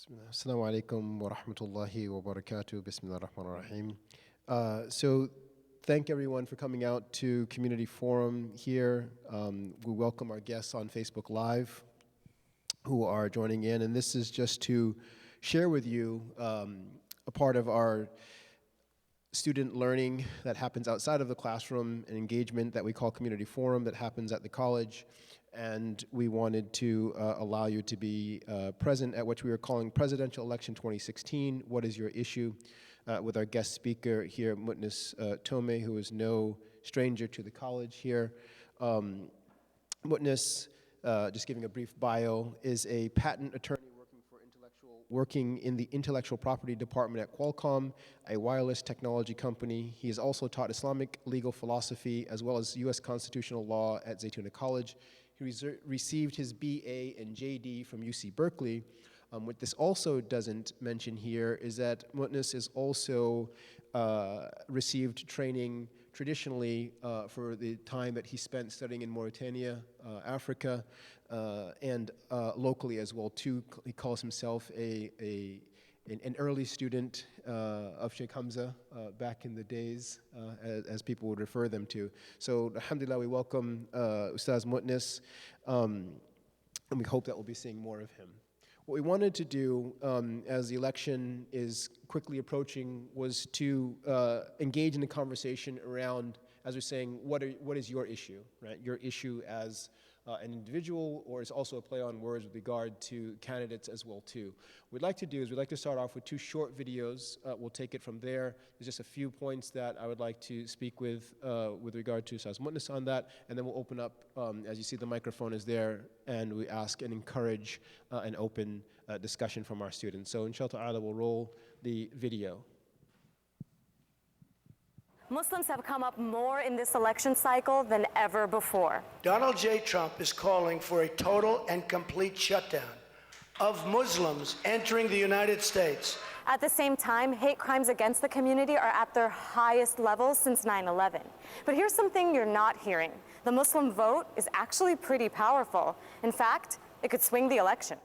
Assalamu alaikum wa rahmatullahi wa barakatuh. Bismillah ar-Rahman ar-Rahim. So thank everyone for coming out to Community Forum here. We welcome our guests on Facebook Live who are joining in. And this is just to share with you a part of our student learning that happens outside of the classroom, an engagement that we call Community Forum that happens at the college. And we wanted to allow you to be present at what we are calling Presidential Election 2016. What is your issue? With our guest speaker here, Mutnis Tome, who is no stranger to the college here. Mutnis, just giving a brief bio, is a patent attorney working in the intellectual property department at Qualcomm, a wireless technology company. He has also taught Islamic legal philosophy as well as U.S. constitutional law at Zaytuna College. He received his BA and JD from UC Berkeley. What this also doesn't mention here is that Mutnis has also received training traditionally for the time that he spent studying in Mauritania, Africa, and locally as well too. He calls himself an early student of Sheikh Hamza back in the days, as people would refer them to. So, alhamdulillah, we welcome Ustaz Mutnis, and we hope that we'll be seeing more of him. What we wanted to do, as the election is quickly approaching, was to engage in a conversation around, as we're saying, what is your issue, right? Your issue as an individual, or is also a play on words with regard to candidates as well too. What we'd like to do is we'd like to start off with two short videos. We'll take it from there. There's just a few points that I would like to speak with regard to Ustaz Mutnis on that, and then we'll open up, as you see the microphone is there, and we ask and encourage an open discussion from our students. So inshallah ta'ala, we'll roll the video. Muslims have come up more in this election cycle than ever before. Donald J. Trump is calling for a total and complete shutdown of Muslims entering the United States. At the same time, hate crimes against the community are at their highest levels since 9/11. But here's something you're not hearing. The Muslim vote is actually pretty powerful. In fact, it could swing the election.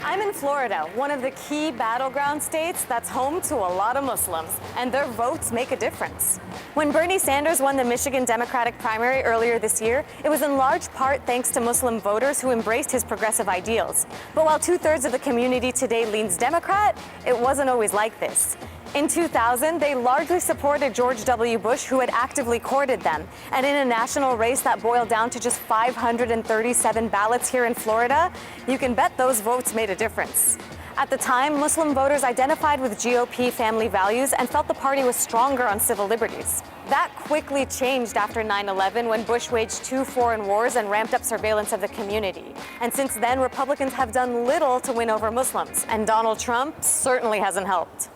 I'm in Florida, one of the key battleground states that's home to a lot of Muslims, and their votes make a difference. When Bernie Sanders won the Michigan Democratic primary earlier this year, it was in large part thanks to Muslim voters who embraced his progressive ideals. But while 2/3 of the community today leans Democrat, it wasn't always like this. In 2000, they largely supported George W. Bush, who had actively courted them. And in a national race that boiled down to just 537 ballots here in Florida, you can bet those votes made a difference. At the time, Muslim voters identified with GOP family values and felt the party was stronger on civil liberties. That quickly changed after 9/11, when Bush waged 2 foreign wars and ramped up surveillance of the community. And since then, Republicans have done little to win over Muslims, and Donald Trump certainly hasn't helped.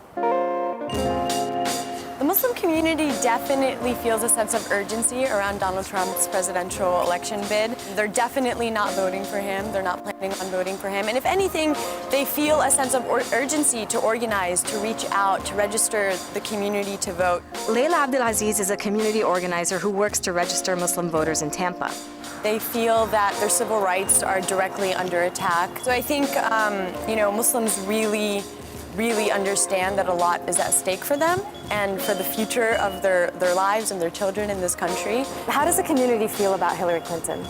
The Muslim community definitely feels a sense of urgency around Donald Trump's presidential election bid. They're definitely not voting for him. They're not planning on voting for him. And if anything, they feel a sense of urgency to organize, to reach out, to register the community to vote. Layla Abdulaziz is a community organizer who works to register Muslim voters in Tampa. They feel that their civil rights are directly under attack. So I think, Muslims really understand that a lot is at stake for them and for the future of their lives and their children in this country. How does the community feel about Hillary Clinton?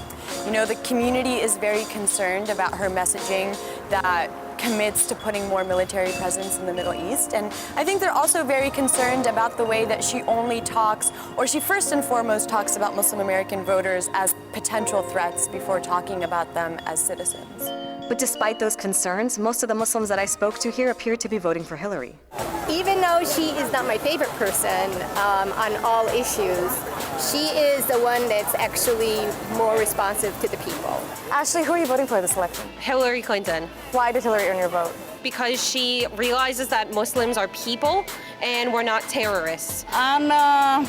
The community is very concerned about her messaging that commits to putting more military presence in the Middle East. And I think they're also very concerned about the way that she only talks, or she first and foremost talks about Muslim American voters as potential threats before talking about them as citizens. But despite those concerns, most of the Muslims that I spoke to here appear to be voting for Hillary. Even though she is not my favorite person on all issues, she is the one that's actually more responsive to the people. Ashley, who are you voting for this election? Hillary Clinton. Why did Hillary earn your vote? Because she realizes that Muslims are people and we're not terrorists. I'm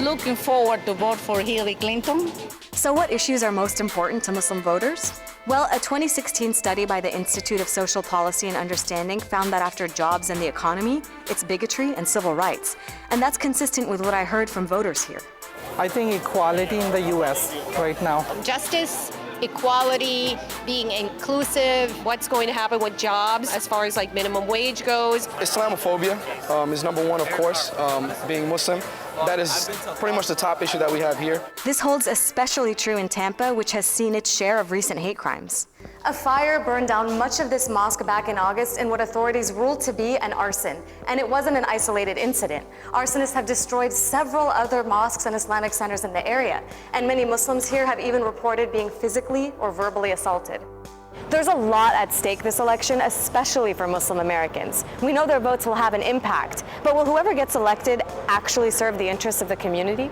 looking forward to vote for Hillary Clinton. So what issues are most important to Muslim voters? Well, a 2016 study by the Institute of Social Policy and Understanding found that after jobs and the economy, it's bigotry and civil rights. And that's consistent with what I heard from voters here. I think equality in the U.S. right now. Justice equality, being inclusive. What's going to happen with jobs as far as like minimum wage goes? Islamophobia is number one, of course, being Muslim. That is pretty much the top issue that we have here. This holds especially true in Tampa, which has seen its share of recent hate crimes. A fire burned down much of this mosque back in August in what authorities ruled to be an arson. And it wasn't an isolated incident. Arsonists have destroyed several other mosques and Islamic centers in the area. And many Muslims here have even reported being physically or verbally assaulted. There's a lot at stake this election, especially for Muslim Americans. We know their votes will have an impact, but will whoever gets elected actually serve the interests of the community?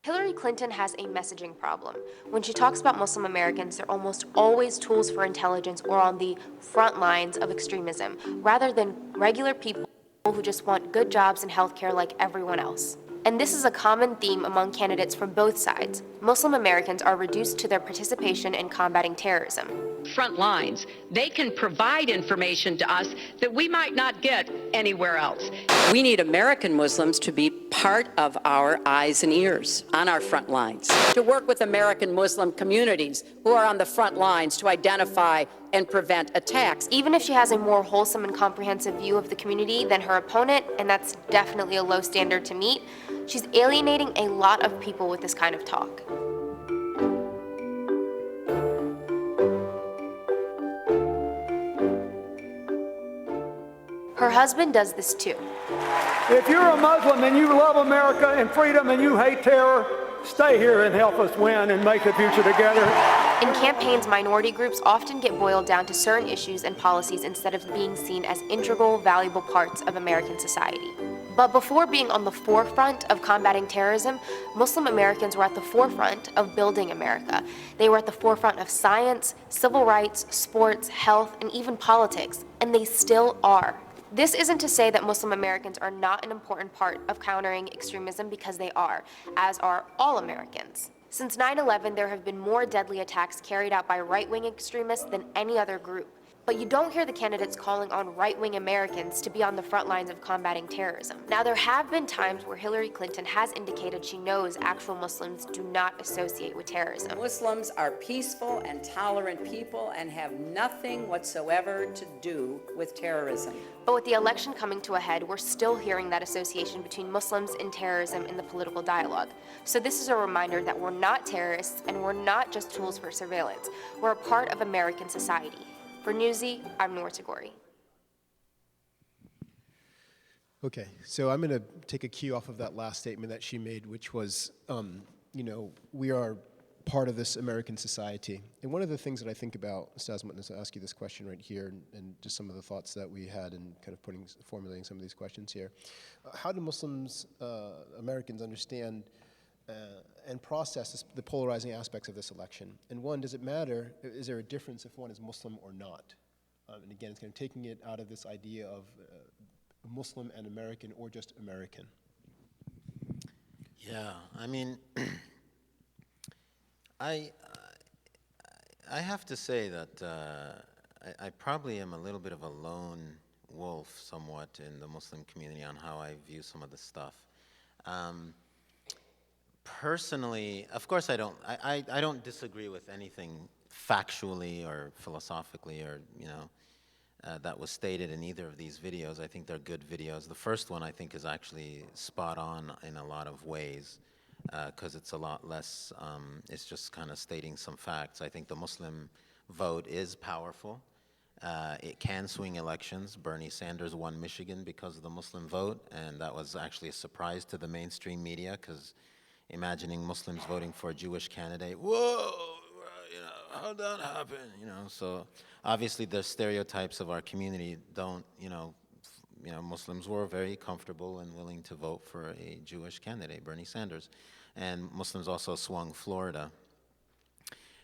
Hillary Clinton has a messaging problem. When she talks about Muslim Americans, they're almost always tools for intelligence or on the front lines of extremism, rather than regular people who just want good jobs and healthcare like everyone else. And this is a common theme among candidates from both sides. Muslim Americans are reduced to their participation in combating terrorism. Front lines. They can provide information to us that we might not get anywhere else. We need American Muslims to be part of our eyes and ears on our front lines, to work with American Muslim communities who are on the front lines to identify and prevent attacks. Even if she has a more wholesome and comprehensive view of the community than her opponent, and that's definitely a low standard to meet, she's alienating a lot of people with this kind of talk. Her husband does this too. If you're a Muslim and you love America and freedom and you hate terror, stay here and help us win and make the future together. In campaigns, minority groups often get boiled down to certain issues and policies instead of being seen as integral, valuable parts of American society. But before being on the forefront of combating terrorism, Muslim Americans were at the forefront of building America. They were at the forefront of science, civil rights, sports, health, and even politics, and they still are. This isn't to say that Muslim Americans are not an important part of countering extremism, because they are, as are all Americans. Since 9/11, there have been more deadly attacks carried out by right-wing extremists than any other group. But you don't hear the candidates calling on right-wing Americans to be on the front lines of combating terrorism. Now, there have been times where Hillary Clinton has indicated she knows actual Muslims do not associate with terrorism. Muslims are peaceful and tolerant people and have nothing whatsoever to do with terrorism. But with the election coming to a head, we're still hearing that association between Muslims and terrorism in the political dialogue. So this is a reminder that we're not terrorists and we're not just tools for surveillance. We're a part of American society. For Newsy, I'm Noor Tagori. Okay, so I'm going to take a cue off of that last statement that she made, which was, we are part of this American society. And one of the things that I think about, Stas, I'm going to ask you this question right here, and just some of the thoughts that we had in kind of formulating some of these questions here. How do Muslims, Americans, understand and process the polarizing aspects of this election? And one, does it matter, is there a difference if one is Muslim or not? And again, it's kind of taking it out of this idea of Muslim and American, or just American. Yeah, I mean, I have to say that I probably am a little bit of a lone wolf somewhat in the Muslim community on how I view some of the stuff. Personally, of course I don't disagree with anything factually or philosophically or, that was stated in either of these videos. I think they're good videos. The first one I think is actually spot on in a lot of ways, because it's a lot less, it's just kind of stating some facts. I think the Muslim vote is powerful. It can swing elections. Bernie Sanders won Michigan because of the Muslim vote, and that was actually a surprise to the mainstream media, because imagining Muslims voting for a Jewish candidate, whoa, how'd that happen? So obviously the stereotypes of our community don't, Muslims were very comfortable and willing to vote for a Jewish candidate, Bernie Sanders. And Muslims also swung Florida.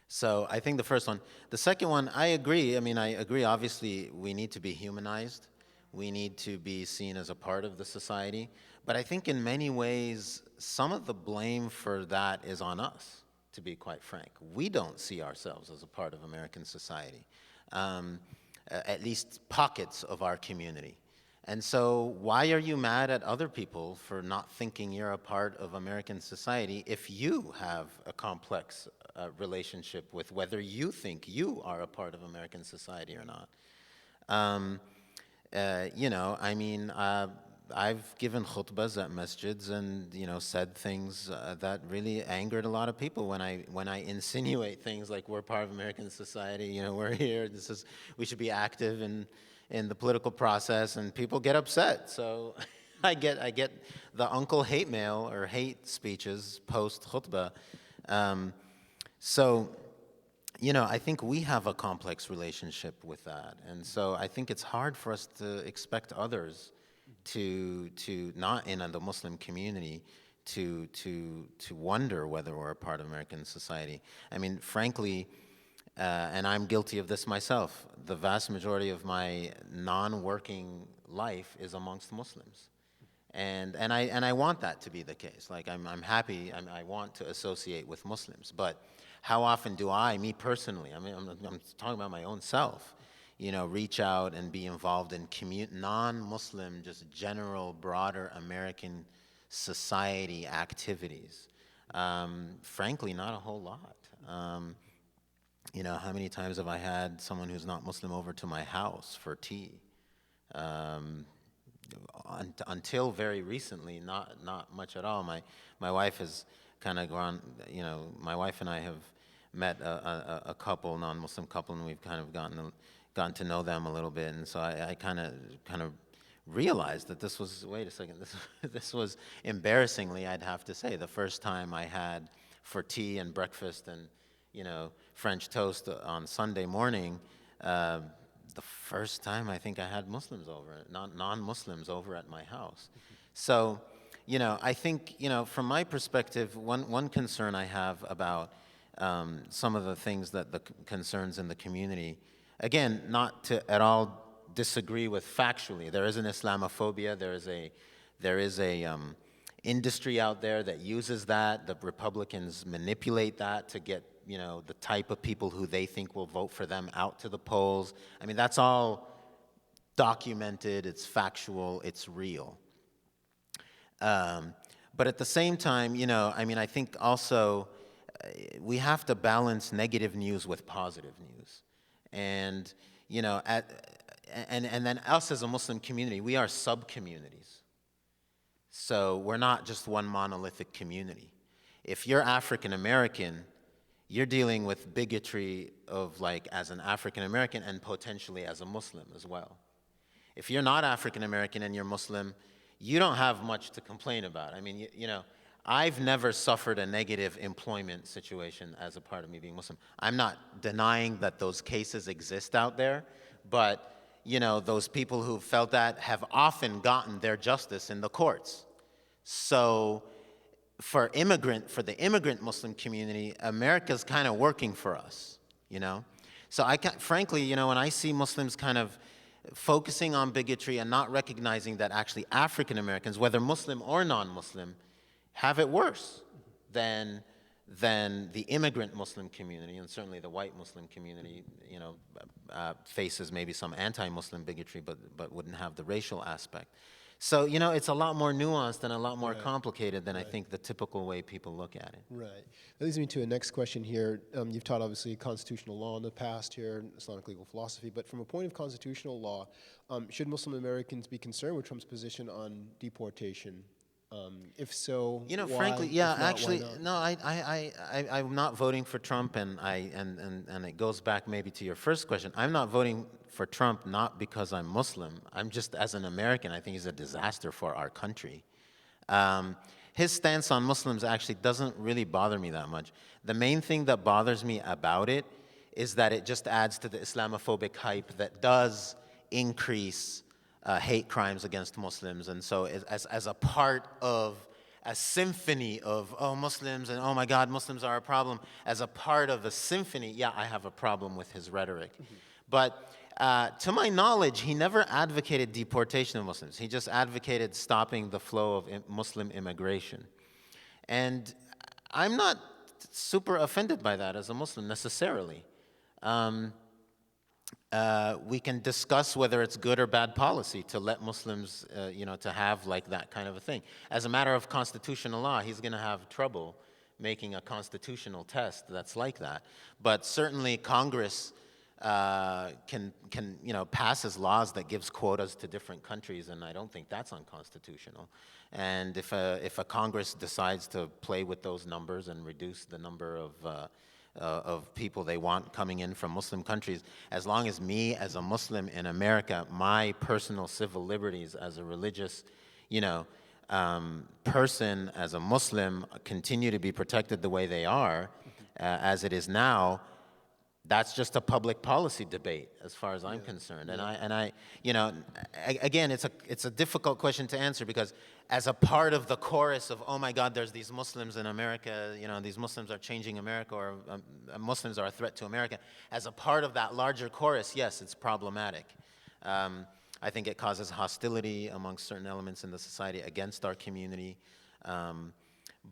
So I think the first one. The second one, I agree. Obviously, we need to be humanized. We need to be seen as a part of the society. But I think in many ways, some of the blame for that is on us. to be quite frank. We don't see ourselves as a part of American society, at least pockets of our community. And so why are you mad at other people for not thinking you're a part of American society if you have a complex relationship with whether you think you are a part of American society or not? You know, I mean, I've given khutbahs at masjids and, you know, said things that really angered a lot of people when I insinuate things like we're part of American society, you know, we're here, we should be active in the political process, and people get upset. So I get the uncle hate mail or hate speeches post khutbah. So, you know, I think we have a complex relationship with that. And so I think it's hard for us to expect others to not in the Muslim community to wonder whether we're a part of American society. I mean, frankly, and I'm guilty of this myself, the vast majority of my non-working life is amongst Muslims. And I want that to be the case. Like, I'm happy, I want to associate with Muslims. But how often do I, me personally, I mean, I'm talking about my own self, you know, reach out and be involved in non-Muslim, just general, broader American society activities? Frankly, not a whole lot. You know, how many times have I had someone who's not Muslim over to my house for tea? Until very recently, not much at all. My wife has kind of gone, you know, my wife and I have met a couple, non-Muslim couple, and we've kind of gotten to know them a little bit, and so I kind of realized that this was, wait a second, this was embarrassingly, I'd have to say, the first time I had for tea and breakfast and, you know, French toast on Sunday morning, the first time I think I had Muslims over, non-Muslims over at my house. So, you know, I think, you know, from my perspective, one concern I have about some of the things that the concerns in the community, again, not to at all disagree with factually. There is an Islamophobia. There is a industry out there that uses that. The Republicans manipulate that to get, you know, the type of people who they think will vote for them out to the polls. I mean, that's all documented, it's factual, it's real. But at the same time, you know, I mean, I think also we have to balance negative news with positive news. And, you know, and then us as a Muslim community, we are sub-communities. So we're not just one monolithic community. If you're African American, you're dealing with bigotry of, like, as an African American and potentially as a Muslim as well. If you're not African American and you're Muslim, you don't have much to complain about. I mean, you know, I've never suffered a negative employment situation as a part of me being Muslim. I'm not denying that those cases exist out there, but, you know, those people who felt that have often gotten their justice in the courts. So for the immigrant Muslim community, America's kind of working for us, you know? So frankly, you know, when I see Muslims kind of focusing on bigotry and not recognizing that actually African Americans, whether Muslim or non-Muslim, have it worse than the immigrant Muslim community, and certainly the white Muslim community, you know, faces maybe some anti-Muslim bigotry, but wouldn't have the racial aspect. So, you know, it's a lot more nuanced and a lot more complicated than I think the typical way people look at it. Right. That leads me to a next question here. You've taught, obviously, constitutional law in the past here, Islamic legal philosophy, but from a point of constitutional law, should Muslim Americans be concerned with Trump's position on deportation? If so, you know, why? frankly, yeah, If not, actually, why not? no, I'm not voting for Trump, and it goes back maybe to your first question. I'm not voting for Trump not because I'm Muslim. I'm just, as an American, I think he's a disaster for our country. His stance on Muslims actually doesn't really bother me that much. The main thing that bothers me about it is that it just adds to the Islamophobic hype that does increase hate crimes against Muslims. And so as a part of a symphony of, oh, Muslims, and oh my God, Muslims are a problem, as a part of a symphony, yeah, I have a problem with his rhetoric. Mm-hmm. But to my knowledge, he never advocated deportation of Muslims. He just advocated stopping the flow of Muslim immigration. And I'm not super offended by that as a Muslim necessarily. We can discuss whether it's good or bad policy to let Muslims, to have like that kind of a thing. As a matter of constitutional law, he's going to have trouble making a constitutional test that's like that. But certainly Congress can passes laws that gives quotas to different countries, and I don't think that's unconstitutional. And if a Congress decides to play with those numbers and reduce the number of people they want coming in from Muslim countries, as long as me as a Muslim in America, my personal civil liberties as a religious, person, as a Muslim, continue to be protected the way they are, as it is now, that's just a public policy debate, as far as I'm concerned. And again, it's a difficult question to answer, because as a part of the chorus of, oh my God, there's these Muslims in America, these Muslims are changing America, or Muslims are a threat to America. As a part of that larger chorus, yes, it's problematic. I think it causes hostility amongst certain elements in the society against our community.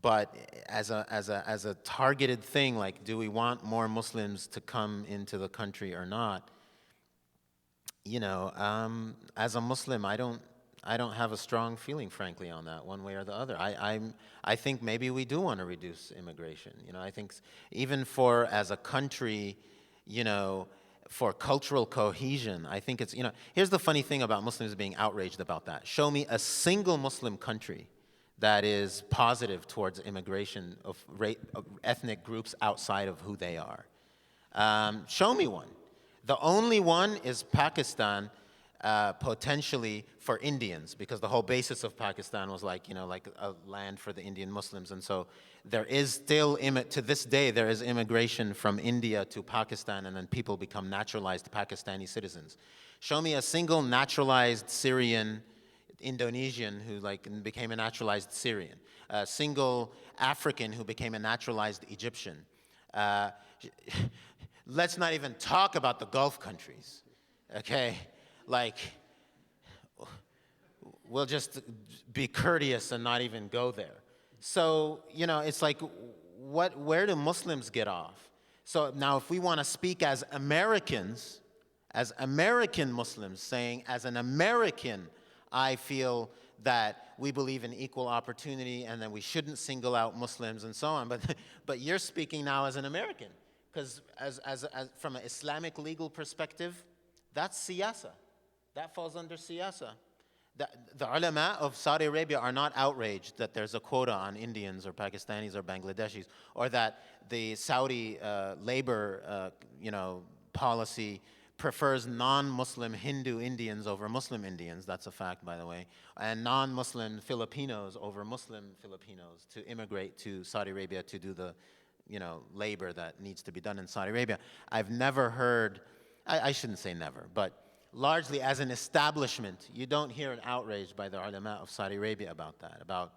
But as a targeted thing, like, do we want more Muslims to come into the country or not? As a Muslim, I don't have a strong feeling, frankly, on that, one way or the other. I think maybe we do want to reduce immigration. I think even as a country, for cultural cohesion, I think it's, here's the funny thing about Muslims being outraged about that. Show me a single Muslim country that is positive towards immigration of ethnic groups outside of who they are. Show me one. The only one is Pakistan, potentially for Indians, because the whole basis of Pakistan was like a land for the Indian Muslims. And so there is still, to this day, there is immigration from India to Pakistan, and then people become naturalized Pakistani citizens. Show me a single naturalized Syrian, Indonesian who became a naturalized Syrian, a single African who became a naturalized Egyptian. Let's not even talk about the Gulf countries, okay? We'll just be courteous and not even go there. So, it's like, where do Muslims get off? So now if we want to speak as Americans, as American Muslims, saying, as an American, I feel that we believe in equal opportunity and that we shouldn't single out Muslims and so on. But you're speaking now as an American, because as from an Islamic legal perspective, that's siyasa. That falls under siyasa. The ulama of Saudi Arabia are not outraged that there's a quota on Indians or Pakistanis or Bangladeshis, or that the Saudi labor policy prefers non-Muslim Hindu Indians over Muslim Indians. That's a fact, by the way. And non-Muslim Filipinos over Muslim Filipinos to immigrate to Saudi Arabia to do the labor that needs to be done in Saudi Arabia. I've never heard, I shouldn't say never, but largely as an establishment, you don't hear an outrage by the ulama of Saudi Arabia about that, about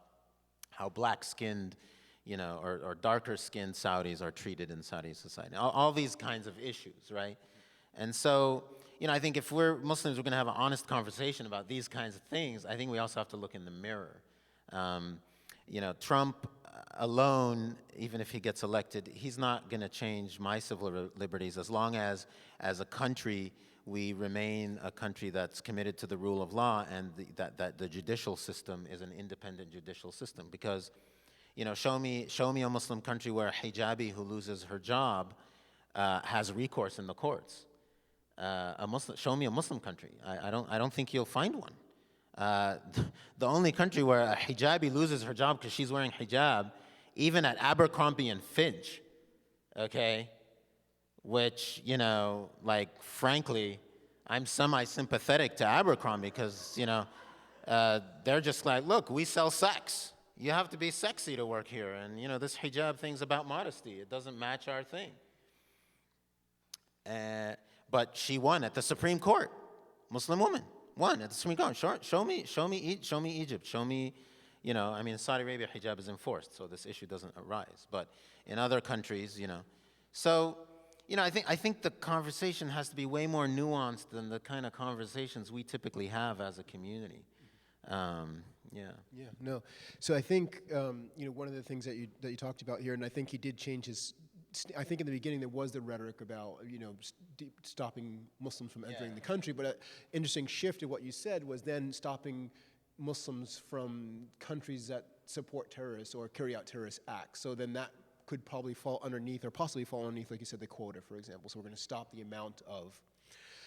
how black-skinned, or darker-skinned Saudis are treated in Saudi society. All these kinds of issues, right? And so, I think if we're Muslims, we're going to have an honest conversation about these kinds of things. I think we also have to look in the mirror. Trump alone, even if he gets elected, he's not going to change my civil liberties as long as a country, we remain a country that's committed to the rule of law, and that the judicial system is an independent judicial system. Because, show me a Muslim country where a hijabi who loses her job has recourse in the courts. Show me a Muslim country. I don't think you'll find one. The only country where a hijabi loses her job because she's wearing hijab, even at Abercrombie and Fitch, okay, which, frankly, I'm semi-sympathetic to Abercrombie because, they're just like, look, we sell sex. You have to be sexy to work here. And, this hijab thing's about modesty. It doesn't match our thing. But she won at the Supreme Court. Muslim woman won at the Supreme Court. Show me Egypt. Show me, Saudi Arabia hijab is enforced, so this issue doesn't arise. But in other countries, So, I think the conversation has to be way more nuanced than the kind of conversations we typically have as a community. Yeah. Yeah, no. So I think one of the things that you talked about here, and I think he did change his. I think in the beginning there was the rhetoric about stopping Muslims from entering the country, but an interesting shift in what you said was then stopping Muslims from countries that support terrorists or carry out terrorist acts. So then that could probably fall underneath, or possibly fall underneath, like you said, the quota, for example. So we're going to stop the amount of.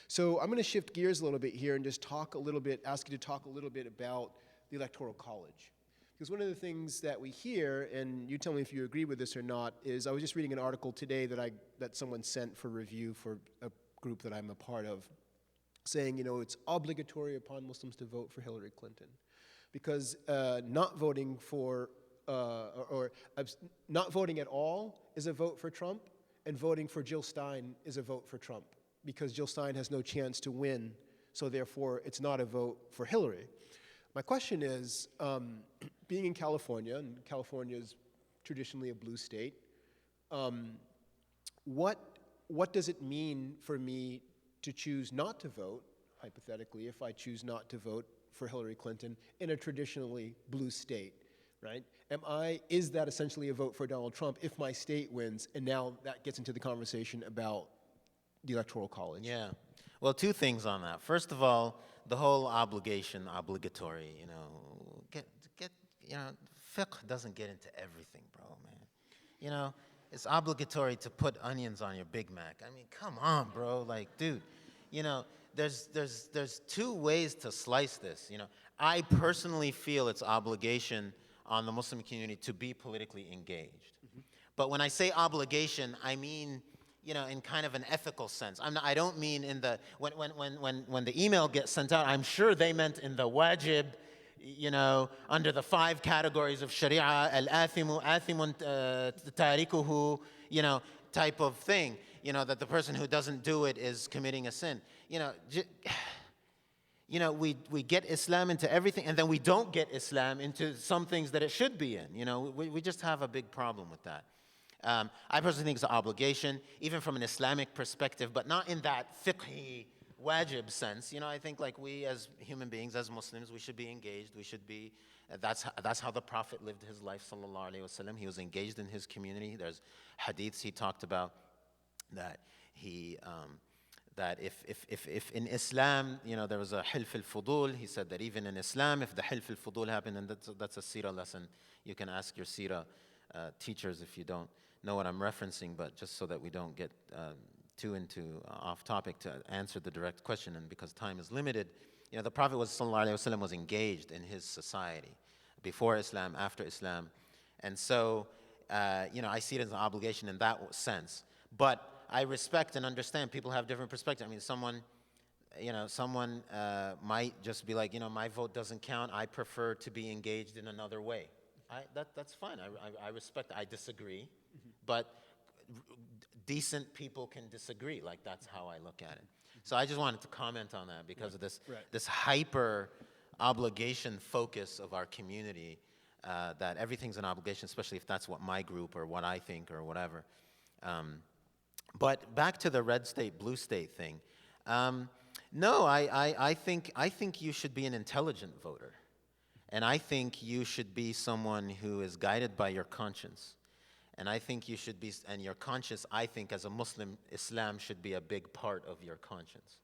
So I'm going to shift gears a little bit here and just ask you to talk a little bit about the Electoral College. Because one of the things that we hear, and you tell me if you agree with this or not, is I was just reading an article today that someone sent for review for a group that I'm a part of, saying, it's obligatory upon Muslims to vote for Hillary Clinton. Because not voting for, not voting at all is a vote for Trump, and voting for Jill Stein is a vote for Trump. Because Jill Stein has no chance to win, so therefore it's not a vote for Hillary. My question is, being in California, and California is traditionally a blue state, what does it mean for me to choose not to vote, hypothetically, if I choose not to vote for Hillary Clinton in a traditionally blue state, right? Is that essentially a vote for Donald Trump if my state wins? And now that gets into the conversation about the Electoral College. Yeah. Well, two things on that. First of all, the whole obligatory, fiqh doesn't get into everything, bro, man. It's obligatory to put onions on your Big Mac. I mean, come on, bro. Like, dude, there's two ways to slice this. I personally feel it's obligation on the Muslim community to be politically engaged. Mm-hmm. But when I say obligation, I mean, in kind of an ethical sense. I don't mean in the, when the email gets sent out, I'm sure they meant in the wajib, under the 5 categories of Sharia, al-athimu, athimun tarikuhu, type of thing, that the person who doesn't do it is committing a sin. We get Islam into everything, and then we don't get Islam into some things that it should be in. We just have a big problem with that. I personally think it's an obligation, even from an Islamic perspective, but not in that fiqhi wajib sense. I think like we as human beings, as Muslims, we should be engaged. We should be, that's how the Prophet lived his life, sallallahu alaihi wasallam. He was engaged in his community. There's hadiths he talked about that that if in Islam, there was a hilf al-fudul, he said that even in Islam, if the hilf al-fudul happened, and that's a seerah lesson, you can ask your seerah teachers if you don't know what I'm referencing, but just so that we don't get too off topic, to answer the direct question, and because time is limited, the Prophet sallallahu alaihi wasallam was engaged in his society, before Islam, after Islam, and so I see it as an obligation in that sense. But I respect and understand people have different perspectives. I mean, someone might just be like, my vote doesn't count. I prefer to be engaged in another way. That's fine. I respect. I disagree, but decent people can disagree. Like, that's how I look at it. So I just wanted to comment on that because of this hyper obligation focus of our community, that everything's an obligation, especially if that's what my group or what I think or whatever. But back to the red state, blue state thing. No, I think you should be an intelligent voter. And I think you should be someone who is guided by your conscience. And I think you should be, and your conscience, I think as a Muslim, Islam should be a big part of your conscience.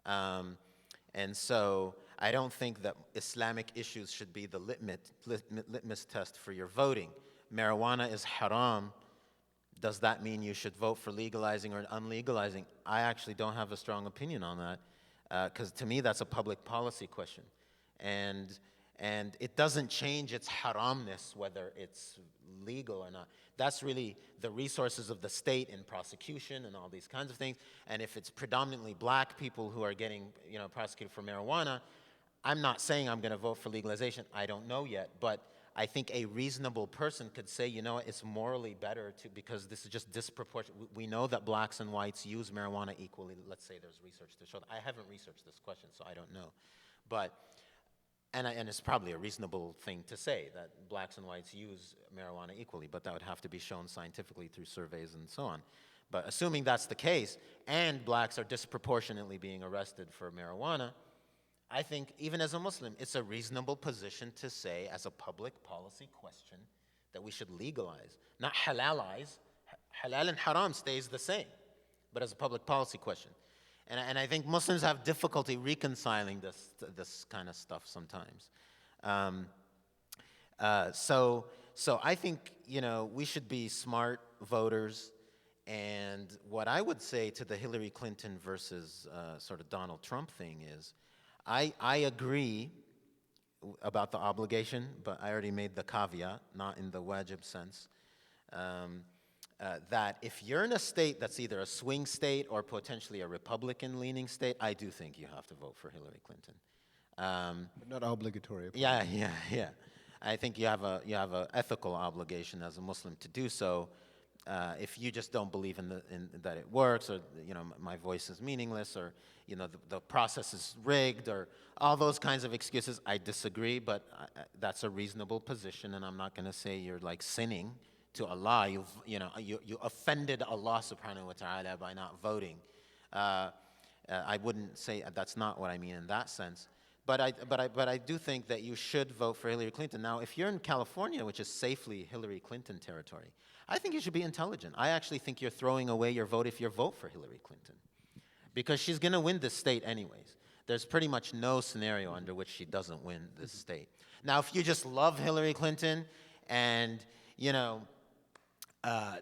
And so I don't think that Islamic issues should be the litmus test for your voting. Marijuana is haram. Does that mean you should vote for legalizing or unlegalizing? I actually don't have a strong opinion on that, because to me that's a public policy question. And it doesn't change its haramness whether it's legal or not. That's really the resources of the state in prosecution and all these kinds of things. And if it's predominantly black people who are getting prosecuted for marijuana, I'm not saying I'm going to vote for legalization. I don't know yet, but I think a reasonable person could say, it's morally better to, because this is just disproportionate. We know that blacks and whites use marijuana equally. Let's say there's research to show that. I haven't researched this question, so I don't know. But And it's probably a reasonable thing to say that blacks and whites use marijuana equally, but that would have to be shown scientifically through surveys and so on. But assuming that's the case, and blacks are disproportionately being arrested for marijuana, I think even as a Muslim, it's a reasonable position to say as a public policy question that we should legalize, not halalize. Halal and haram stays the same, but as a public policy question. And I think Muslims have difficulty reconciling this kind of stuff sometimes. So I think, we should be smart voters. And what I would say to the Hillary Clinton versus sort of Donald Trump thing is, I agree about the obligation, but I already made the caveat, not in the wajib sense, that if you're in a state that's either a swing state or potentially a Republican-leaning state, I do think you have to vote for Hillary Clinton. But not obligatory. Yeah. I think you have a ethical obligation as a Muslim to do so. If you just don't believe in that it works, or my voice is meaningless, or the process is rigged, or all those kinds of excuses, I disagree. But that's a reasonable position, and I'm not going to say you're like sinning to Allah. You offended Allah Subhanahu wa Taala by not voting. I wouldn't say that's not what I mean in that sense. But I do think that you should vote for Hillary Clinton. Now, if you're in California, which is safely Hillary Clinton territory, I think you should be intelligent. I actually think you're throwing away your vote if you vote for Hillary Clinton, because she's going to win this state anyways. There's pretty much no scenario under which she doesn't win this state. Now, if you just love Hillary Clinton and,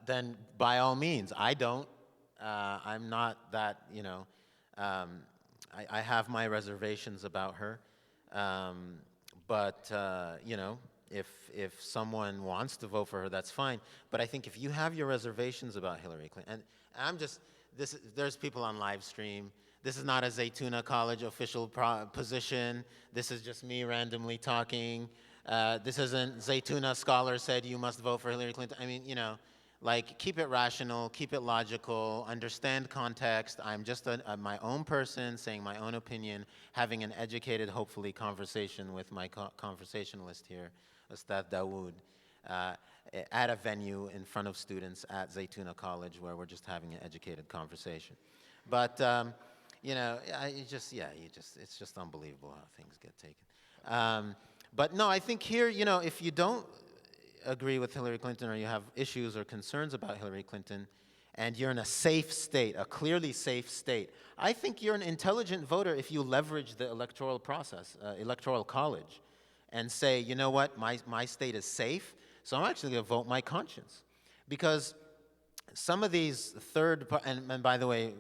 then by all means, I don't. I'm not that, I have my reservations about her. If someone wants to vote for her, that's fine. But I think if you have your reservations about Hillary Clinton, and there's people on live stream. This is not a Zaytuna College official position. This is just me randomly talking. This isn't Zaytuna scholar said you must vote for Hillary Clinton. I mean, keep it rational, keep it logical, understand context. I'm just my own person saying my own opinion, having an educated, hopefully, conversation with my conversationalist here, Ustad Dawood, at a venue in front of students at Zaytuna College where we're just having an educated conversation. But, it's just unbelievable how things get taken. But no, I think here, if you don't agree with Hillary Clinton, or you have issues or concerns about Hillary Clinton, and you're in a safe state, a clearly safe state, I think you're an intelligent voter if you leverage the electoral process, electoral college, and say, you know what, my state is safe, so I'm actually going to vote my conscience. Because some of these and by the way,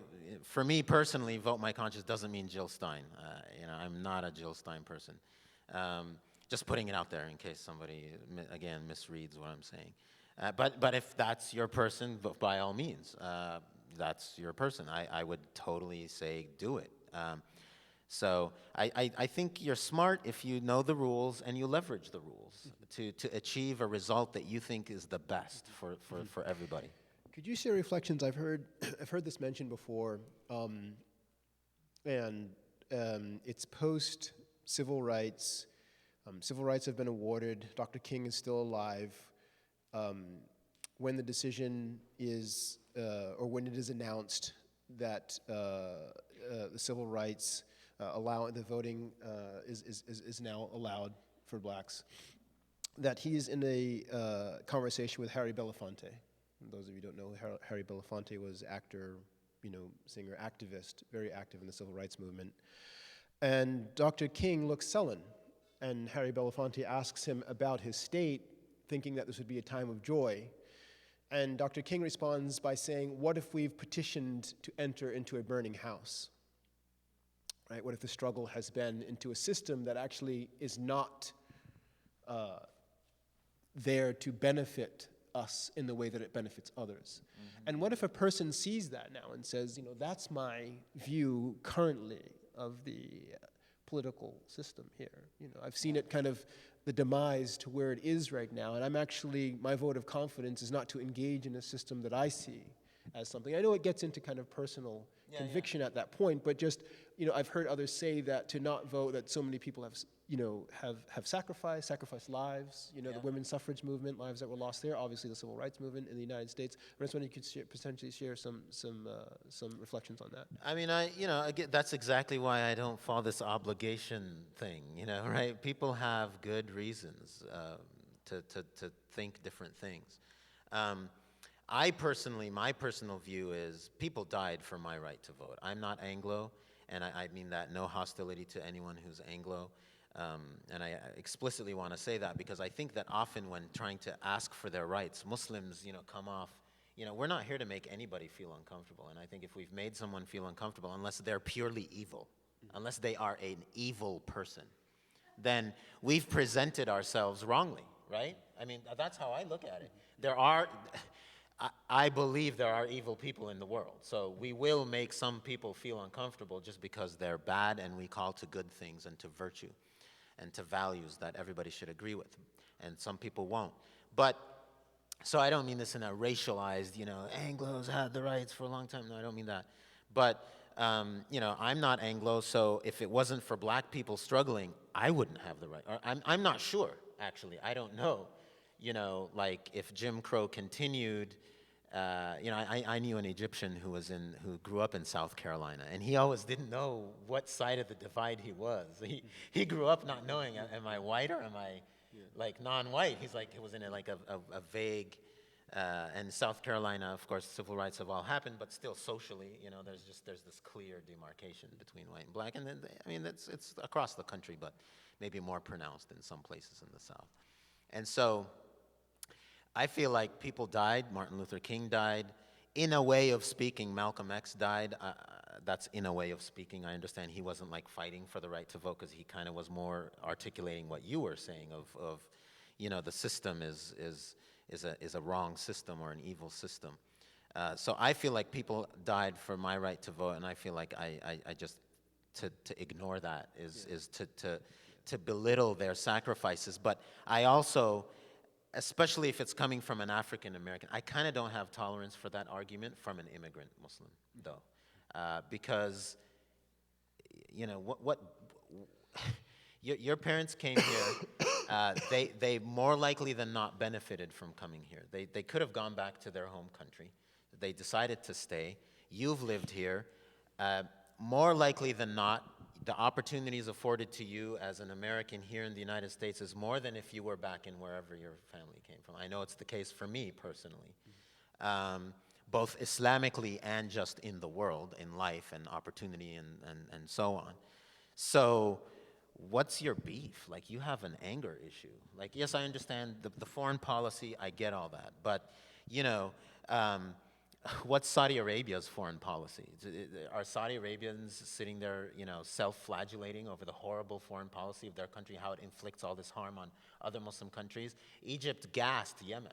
for me personally, vote my conscience doesn't mean Jill Stein. I'm not a Jill Stein person. Just putting it out there in case somebody, again, misreads what I'm saying. But if that's your person, by all means, that's your person. I would totally say do it. So I think you're smart if you know the rules and you leverage the rules to achieve a result that you think is the best for everybody. Could you share reflections? I've heard this mentioned before, and it's post-civil rights. Civil rights have been awarded. Dr. King is still alive. When the decision is, or when it is announced that the civil rights the voting is now allowed for blacks, that he's in a conversation with Harry Belafonte. And those of you who don't know, Harry Belafonte was actor, singer, activist, very active in the civil rights movement. And Dr. King looks sullen. And Harry Belafonte asks him about his state, thinking that this would be a time of joy. And Dr. King responds by saying, what if we've petitioned to enter into a burning house? Right? What if the struggle has been into a system that actually is not there to benefit us in the way that it benefits others? Mm-hmm. And what if a person sees that now and says, that's my view currently of the political system here. I've seen it kind of the demise to where it is right now, and my vote of confidence is not to engage in a system that I see as something. I know it gets into kind of personal conviction at that point. But just, I've heard others say that to not vote, that so many people have sacrificed lives, the women's suffrage movement, lives that were lost there, obviously the civil rights movement in the United States. I just wondering if you could potentially share some reflections on that. I mean, again, that's exactly why I don't follow this obligation thing, right? People have good reasons to think different things. My personal view is people died for my right to vote. I'm not Anglo, and I mean that no hostility to anyone who's Anglo. And I explicitly want to say that because I think that often when trying to ask for their rights, Muslims, come off, we're not here to make anybody feel uncomfortable. And I think if we've made someone feel uncomfortable, unless they're purely evil, unless they are an evil person, then we've presented ourselves wrongly, right? I mean, that's how I look at it. I believe there are evil people in the world. So we will make some people feel uncomfortable just because they're bad, and we call to good things and to virtue and to values that everybody should agree with. And some people won't. But, so I don't mean this in a racialized, Anglos had the rights for a long time. No, I don't mean that. But, I'm not Anglo, so if it wasn't for black people struggling, I wouldn't have the right. Or I'm not sure, actually. I don't know. Like if Jim Crow continued, I knew an Egyptian who grew up in South Carolina, and he always didn't know what side of the divide he was. He grew up not knowing, am I white or am I like non-white? He's like, it was in a vague, and South Carolina, of course, civil rights have all happened, but still socially, there's this clear demarcation between white and black, and then, it's across the country, but maybe more pronounced in some places in the South. And so I feel like people died. Martin Luther King died. In a way of speaking, Malcolm X died. That's in a way of speaking. I understand he wasn't like fighting for the right to vote because he kind of was more articulating what you were saying of the system is a wrong system or an evil system. So I feel like people died for my right to vote, and I feel like I just to ignore that is to belittle their sacrifices. But I also, especially if it's coming from an African American, I kind of don't have tolerance for that argument from an immigrant Muslim, though, because your parents came here. They more likely than not benefited from coming here. They could have gone back to their home country. They decided to stay. You've lived here. More likely than not, the opportunities afforded to you as an American here in the United States is more than if you were back in wherever your family came from. I know it's the case for me personally, both Islamically and just in the world, in life and opportunity and so on. So what's your beef? Like, you have an anger issue. Like, yes, I understand the foreign policy, I get all that, but what's Saudi Arabia's foreign policy? Are Saudi Arabians sitting there, self-flagellating over the horrible foreign policy of their country, how it inflicts all this harm on other Muslim countries? Egypt gassed Yemen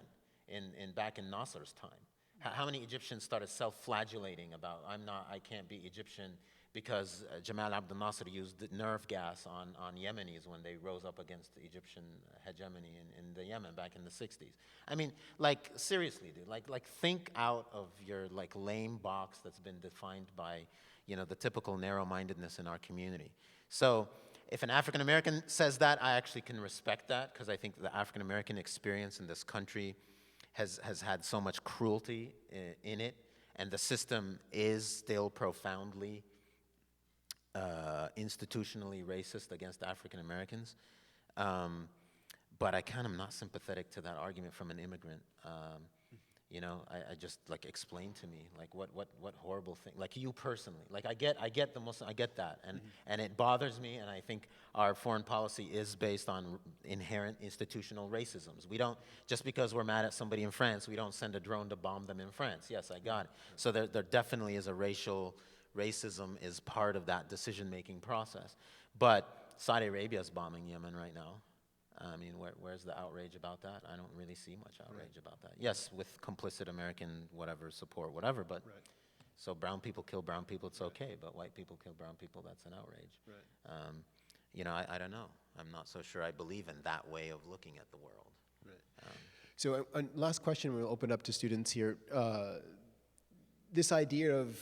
back in Nasser's time. How many Egyptians started self-flagellating about, I can't be Egyptian because Jamal Abdel Nasser used nerve gas on Yemenis when they rose up against the Egyptian hegemony in the Yemen back in the 60s. I mean, like, seriously, dude, like think out of your lame box that's been defined by, the typical narrow-mindedness in our community. So if an African American says that, I actually can respect that, because I think the African American experience in this country has had so much cruelty in it, and the system is still profoundly institutionally racist against African Americans. But I kind of am not sympathetic to that argument from an immigrant. I just explain to me what horrible thing, you personally, I get the Muslim, I get that, and it bothers me, and I think our foreign policy is based on inherent institutional racisms. We don't, just because we're mad at somebody in France, we don't send a drone to bomb them in France. Yes, I got it. So there definitely is a racism is part of that decision-making process. But Saudi Arabia is bombing Yemen right now. I mean, where's the outrage about that? I don't really see much outrage about that. Yes, with complicit American support, whatever, but so brown people kill brown people, it's okay, but white people kill brown people, that's an outrage. Right. I don't know. I'm not so sure I believe in that way of looking at the world. Right. So last question, we'll open up to students here. This idea of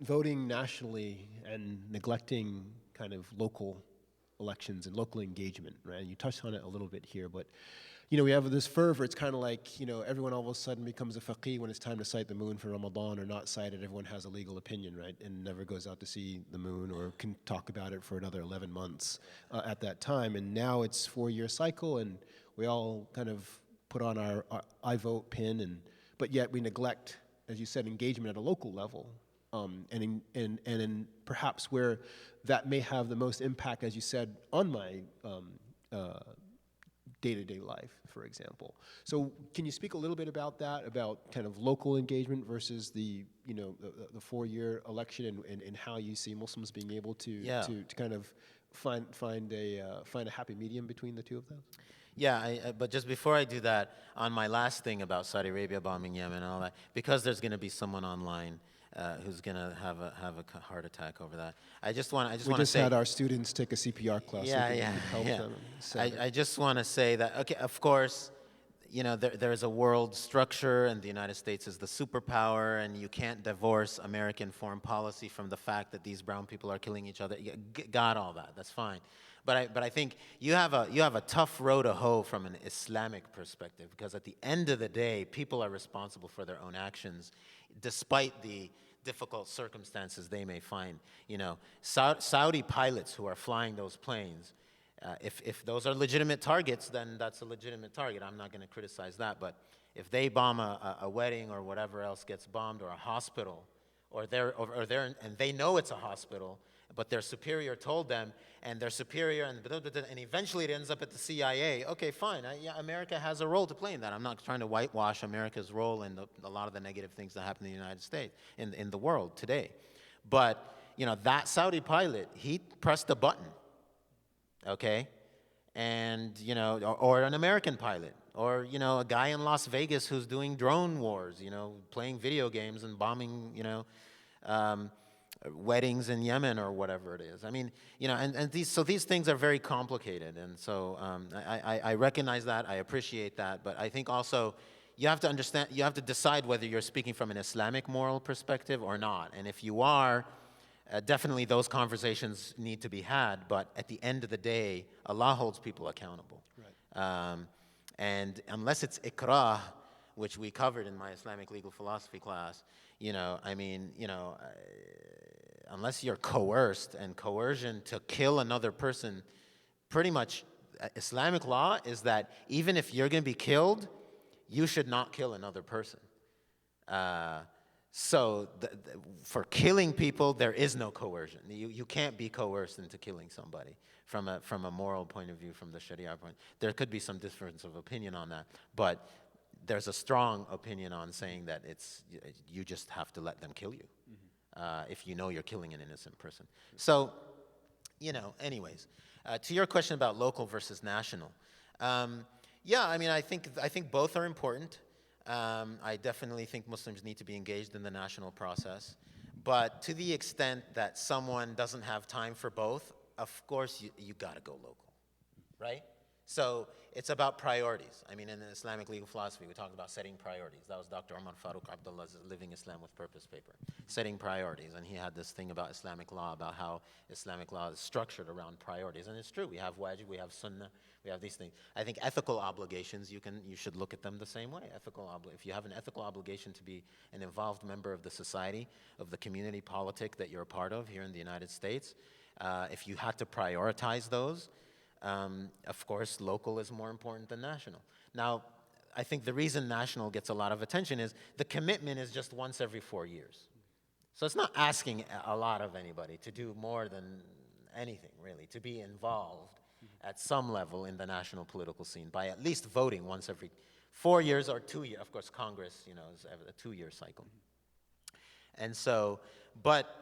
voting nationally and neglecting kind of local elections and local engagement, right? And you touched on it a little bit here, but we have this fervor. It's kind of like, everyone all of a sudden becomes a faqih when it's time to sight the moon for Ramadan or not sight it. Everyone has a legal opinion, right? And never goes out to see the moon or can talk about it for another 11 months at that time. And now it's 4-year cycle, and we all kind of put on our I vote pin, but yet we neglect, as you said, engagement at a local level. And in perhaps where that may have the most impact, as you said, on my day-to-day life, for example. So can you speak a little bit about that, about kind of local engagement versus the 4-year election, and how you see Muslims being able to kind of find a happy medium between the two of those? Yeah, but just before I do that, on my last thing about Saudi Arabia bombing Yemen and all that, because there's going to be someone online who's going to have a heart attack over that. I just want to say. We just had our students take a CPR class. Help them. I just want to say that, okay, of course, there's a world structure, and the United States is the superpower, and you can't divorce American foreign policy from the fact that these brown people are killing each other. Got all that. That's fine. But I think you have a tough row to hoe from an Islamic perspective, because at the end of the day, people are responsible for their own actions, despite the difficult circumstances they may find. Saudi pilots who are flying those planes, if those are legitimate targets, then that's a legitimate target. I'm not going to criticize that. But if they bomb a wedding or whatever else gets bombed, or a hospital, or and they know it's a hospital, but their superior told them, and their superior, and eventually it ends up at the CIA. Okay, fine. America has a role to play in that. I'm not trying to whitewash America's role in a lot of the negative things that happen in the United States, in the world today. But, that Saudi pilot, he pressed a button, okay? And, or an American pilot, or, a guy in Las Vegas who's doing drone wars, playing video games and bombing, weddings in Yemen or whatever it is. I mean, and these things are very complicated, and so I recognize that, I appreciate that, but I think also you have to understand, you have to decide whether you're speaking from an Islamic moral perspective or not, and if you are, definitely those conversations need to be had, but at the end of the day, Allah holds people accountable. Right. And unless it's ikrah, which we covered in my Islamic legal philosophy class, unless you're coerced, and coercion to kill another person, pretty much Islamic law is that even if you're going to be killed, you should not kill another person. So for killing people, there is no coercion. You can't be coerced into killing somebody from a moral point of view, from the Sharia point. There could be some difference of opinion on that, but there's a strong opinion on saying that you just have to let them kill you. If you know you're killing an innocent person. So, anyways, to your question about local versus national, I think both are important. I definitely think Muslims need to be engaged in the national process, but to the extent that someone doesn't have time for both, of course you got to go local, right? So it's about priorities. I mean, in the Islamic legal philosophy, we talked about setting priorities. That was Dr. Omar Farooq Abdullah's Living Islam with Purpose paper, setting priorities. And he had this thing about Islamic law, about how Islamic law is structured around priorities. And it's true. We have wajib, we have sunnah, we have these things. I think ethical obligations, you should look at them the same way. If you have an ethical obligation to be an involved member of the society, of the community politic that you're a part of here in the United States, if you had to prioritize those, of course, local is more important than national. Now, I think the reason national gets a lot of attention is the commitment is just once every 4 years. So it's not asking a lot of anybody to do more than anything, really, to be involved at some level in the national political scene by at least voting once every 4 years or 2 years. Of course, Congress, is a 2-year cycle. And so, but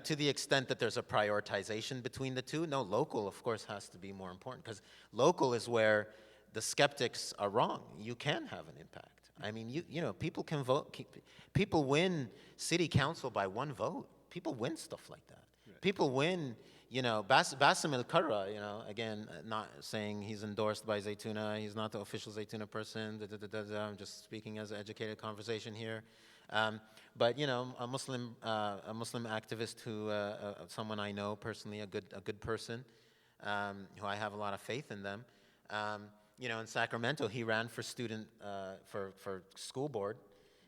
to the extent that there's a prioritization between the two, no, local, of course, has to be more important, because local is where the skeptics are wrong. You can have an impact. I mean, people can vote. People win city council by one vote. People win stuff like that. Right. People win, Bassem El-Karra, again, not saying he's endorsed by Zaytuna. He's not the official Zaytuna person. I'm just speaking as an educated conversation here. but you know, a Muslim activist who, someone I know personally, a good person, who I have a lot of faith in them. You know, in Sacramento, he ran for for school board,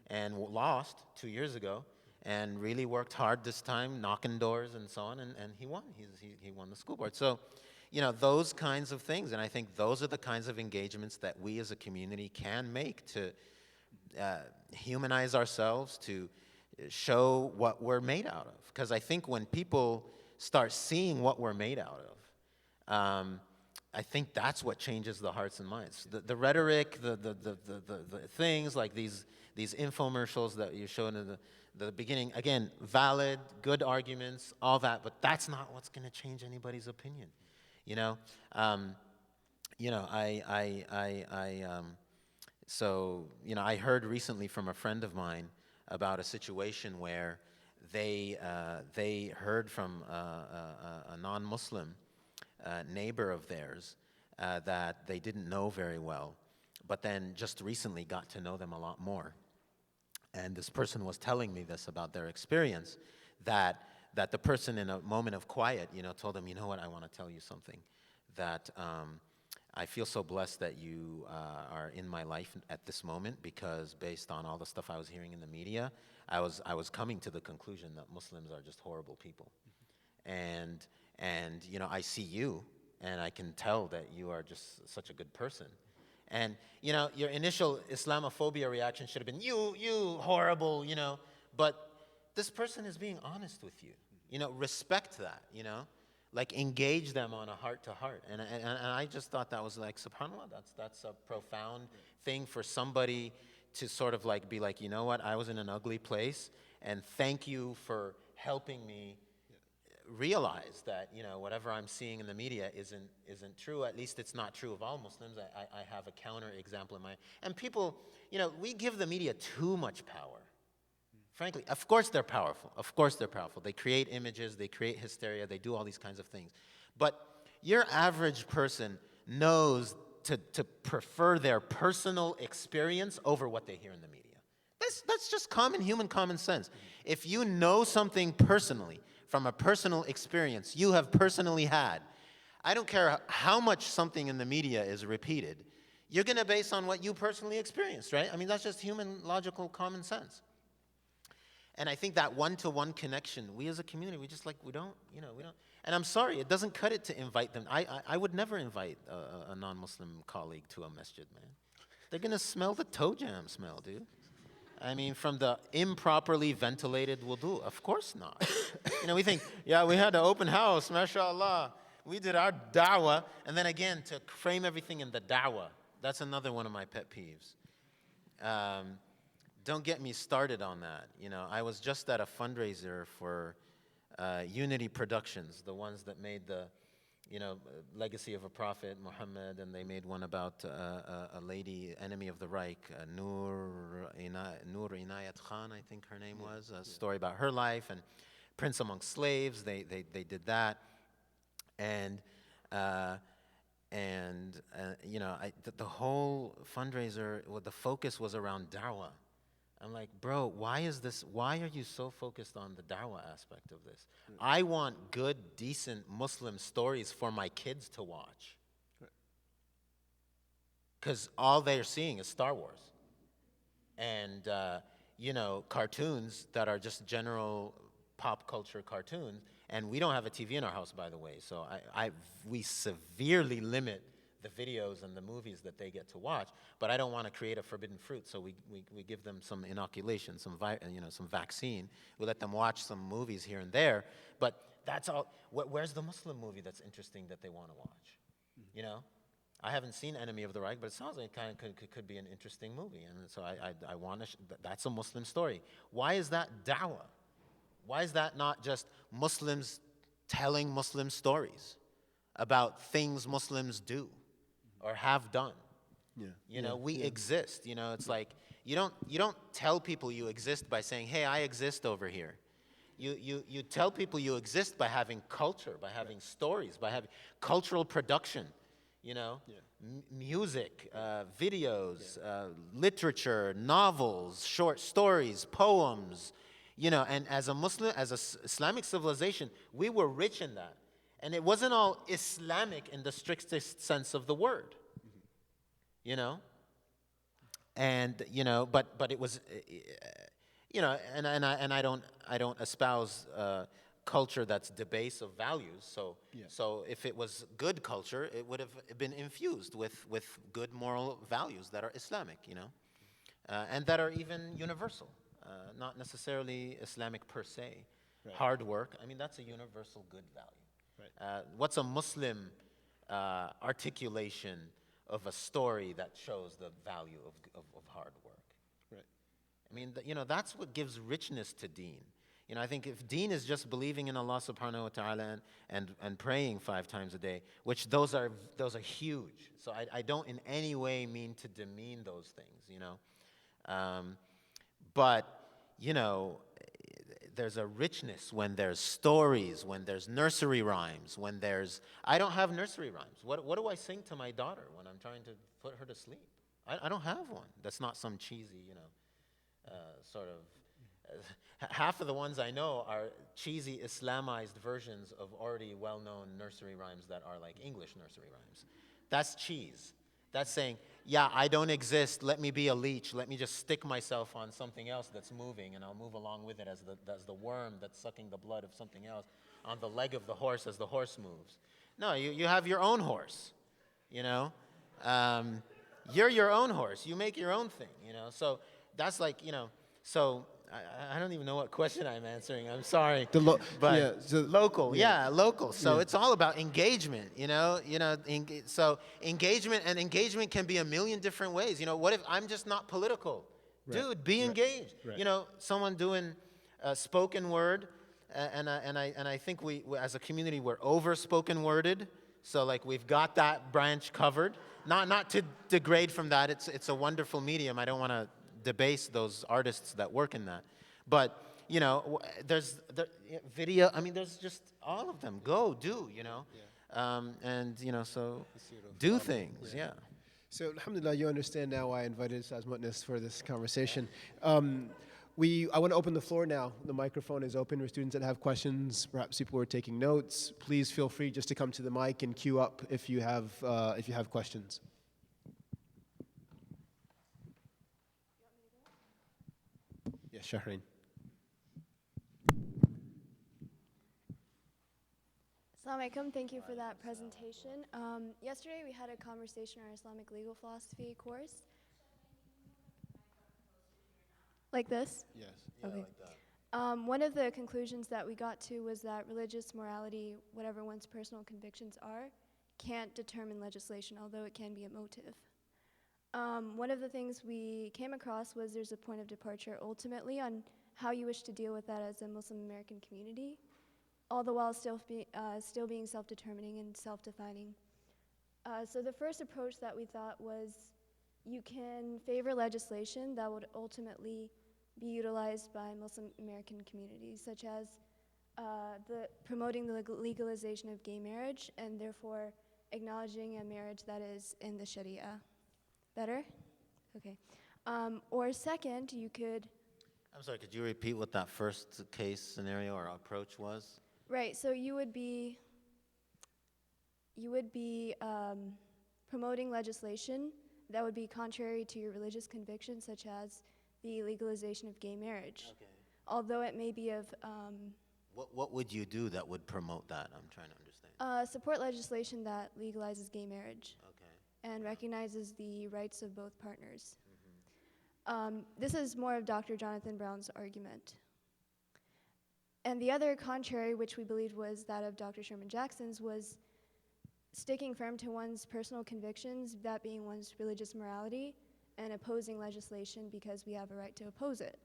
and lost 2 years ago, and really worked hard this time, knocking doors and so on, and he won. He won the school board. So, you know, those kinds of things, and I think those are the kinds of engagements that we as a community can make to humanize ourselves, to show what we're made out of. Because I think when people start seeing what we're made out of, I think that's what changes the hearts and minds. The rhetoric, the things like these infomercials that you showed in the beginning, again, valid, good arguments, all that, but that's not what's going to change anybody's opinion. You know, so, you know, I heard recently from a friend of mine about a situation where they heard from a non-Muslim neighbor of theirs that they didn't know very well, but then just recently got to know them a lot more. And this person was telling me this about their experience, that the person in a moment of quiet, you know, told them, you know what, I want to tell you something, that I feel so blessed that you are in my life at this moment, because based on all the stuff I was hearing in the media, I was coming to the conclusion that Muslims are just horrible people. And you know, I see you, and I can tell that you are just such a good person. And you know, your initial Islamophobia reaction should have been, you horrible, you know. But this person is being honest with you. You know, respect that. You know, like engage them on a heart to heart. And I just thought that was like, subhanAllah, that's a profound thing for somebody to sort of like be like, you know what, I was in an ugly place, and thank you for helping me realize that, you know, whatever I'm seeing in the media isn't true. At least it's not true of all Muslims. I have a counter example in mind. And people, you know, we give the media too much power. Frankly, of course they're powerful. Of course they're powerful. They create images, they create hysteria, they do all these kinds of things. But your average person knows to prefer their personal experience over what they hear in the media. That's just human common sense. If you know something personally, from a personal experience you have personally had, I don't care how much something in the media is repeated, you're going to base on what you personally experienced, right? I mean, that's just human, logical, common sense. And I think that one-to-one connection, we as a community, we don't. And I'm sorry, it doesn't cut it to invite them. I would never invite a non-Muslim colleague to a masjid, man. They're going to smell the toe jam smell, dude. I mean, from the improperly ventilated wudu, of course not. You know, we think, yeah, we had an open house, mashallah. We did our da'wah, and then again, to frame everything in the da'wah. That's another one of my pet peeves. Don't get me started on that. You know, I was just at a fundraiser for Unity Productions, the ones that made the, you know, Legacy of a Prophet, Muhammad, and they made one about a lady, enemy of the Reich, Noor Inayat Khan, I think her name was, a story about her life, and Prince Among Slaves, they did that. And you know, the whole fundraiser, the focus was around da'wah. I'm like, bro, why are you so focused on the da'wah aspect of this? I want good, decent Muslim stories for my kids to watch. Because all they're seeing is Star Wars. And, you know, cartoons that are just general pop culture cartoons. And we don't have a TV in our house, by the way. So we severely limit the videos and the movies that they get to watch, but I don't want to create a forbidden fruit, so we give them some inoculation, some vaccine. We let them watch some movies here and there, but that's all. Where's the Muslim movie that's interesting that they want to watch? You know, I haven't seen Enemy of the Reich, but it sounds like it kind of could be an interesting movie, and so I want to. That's a Muslim story. Why is that da'wah? Why is that not just Muslims telling Muslim stories about things Muslims do or have done? Yeah. You know, we exist. You know, it's like you don't tell people you exist by saying, "Hey, I exist over here." You tell people you exist by having culture, by having stories, by having cultural production. you know, music, videos, literature, novels, short stories, poems, you know, and as a Muslim, as an Islamic civilization, we were rich in that. And it wasn't all Islamic in the strictest sense of the word, you know? And, you know, but it was, you know, and I don't espouse culture that's debased of values. So if it was good culture, it would have been infused with good moral values that are Islamic, you know, and that are even universal, not necessarily Islamic per se. Right. Hard work, I mean, that's a universal good value. Right. What's a Muslim articulation of a story that shows the value of hard work? Right. I mean, you know, that's what gives richness to deen. You know, I think if deen is just believing in Allah subhanahu wa ta'ala and praying 5 times a day, which those are huge. So I don't in any way mean to demean those things, you know. But, you know, there's a richness when there's stories, when there's nursery rhymes, when there's... I don't have nursery rhymes. What do I sing to my daughter when I'm trying to put her to sleep? I don't have one. That's not some cheesy, you know, sort of... half of the ones I know are cheesy Islamized versions of already well-known nursery rhymes that are like English nursery rhymes. That's cheese. That's saying, yeah, I don't exist, let me be a leech, let me just stick myself on something else that's moving, and I'll move along with it as the worm that's sucking the blood of something else on the leg of the horse as the horse moves. No, you have your own horse, you know? You're your own horse, you make your own thing, you know? So that's like, you know, so I don't even know what question I'm answering. I'm sorry. Local, local. So it's all about engagement, you know. So engagement can be a million different ways. You know, what if I'm just not political? Right. Dude, be engaged. Right. You know, someone doing spoken word, and I think we as a community we're over spoken worded. So like we've got that branch covered. Not to degrade from that. It's a wonderful medium. I don't want to debase those artists that work in that. But, you know, there's video, I mean, there's just all of them. Go, do, you know. And, you know, so do things, yeah. So, alhamdulillah, you understand now why I invited Ustaz Mutnis for this conversation. I want to open the floor now. The microphone is open for students that have questions. Perhaps people are taking notes. Please feel free just to come to the mic and queue up if you have questions. Yes, Shahreen. Assalamu alaikum. Thank you for that presentation. Yesterday we had a conversation on our Islamic legal philosophy course. Like this? Yes. Yeah, okay. Like that. One of the conclusions that we got to was that religious morality, whatever one's personal convictions are, can't determine legislation, although it can be a motive. One of the things we came across was there's a point of departure ultimately on how you wish to deal with that as a Muslim American community, all the while still being self-determining and self-defining. So the first approach that we thought was you can favor legislation that would ultimately be utilized by Muslim American communities, such as promoting the legalization of gay marriage and therefore acknowledging a marriage that is in the Sharia. Better? Okay. Or second, you could... I'm sorry, could you repeat what that first case scenario or approach was? Right, so you would be promoting legislation that would be contrary to your religious convictions, such as the legalization of gay marriage. Okay. Although it may be of... What would you do that would promote that? I'm trying to understand. Support legislation that legalizes gay marriage. Okay. And recognizes the rights of both partners. Mm-hmm. This is more of Dr. Jonathan Brown's argument. And the other contrary, which we believed was that of Dr. Sherman Jackson's, was sticking firm to one's personal convictions, that being one's religious morality, and opposing legislation because we have a right to oppose it.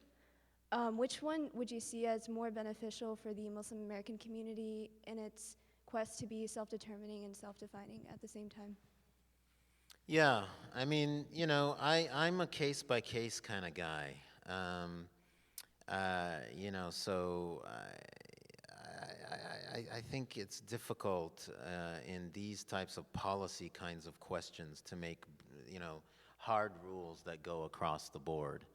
Which one would you see as more beneficial for the Muslim American community in its quest to be self-determining and self-defining at the same time? Yeah, I mean, you know, I'm a case-by-case kind of guy. You know, so I I think it's difficult in these types of policy kinds of questions to make, hard rules that go across the board.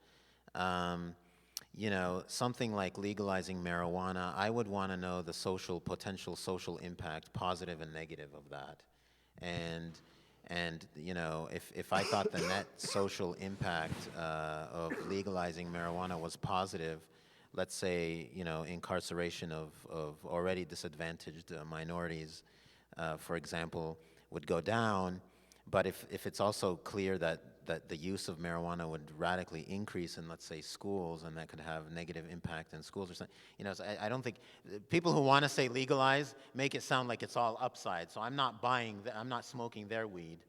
Something like legalizing marijuana, I would want to know the potential social impact, positive and negative of that. And if I thought the net social impact of legalizing marijuana was positive, let's say, incarceration of already disadvantaged minorities, for example, would go down. But if it's also clear that the use of marijuana would radically increase in, let's say, schools, and that could have negative impact in schools or something, so I don't think people who want to say legalize make it sound like it's all upside. So I'm not I'm not smoking their weed,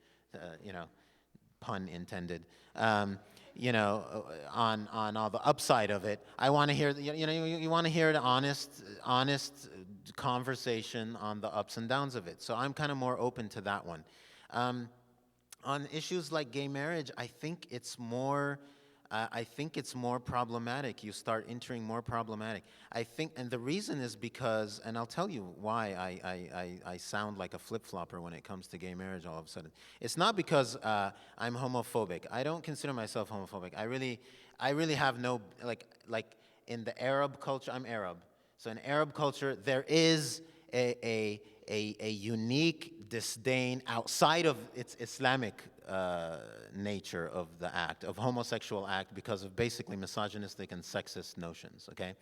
pun intended. On all the upside of it, I want to hear, you want to hear the honest conversation on the ups and downs of it. So I'm kind of more open to that one. On issues like gay marriage, I think it's more problematic. You start entering more problematic. I think, and the reason is because, and I'll tell you why I sound like a flip-flopper when it comes to gay marriage all of a sudden. It's not because I'm homophobic. I don't consider myself homophobic. I really have no, like in the Arab culture, I'm Arab. So in Arab culture, there is a unique disdain outside of its Islamic nature of the act, of homosexual act, because of basically misogynistic and sexist notions, okay?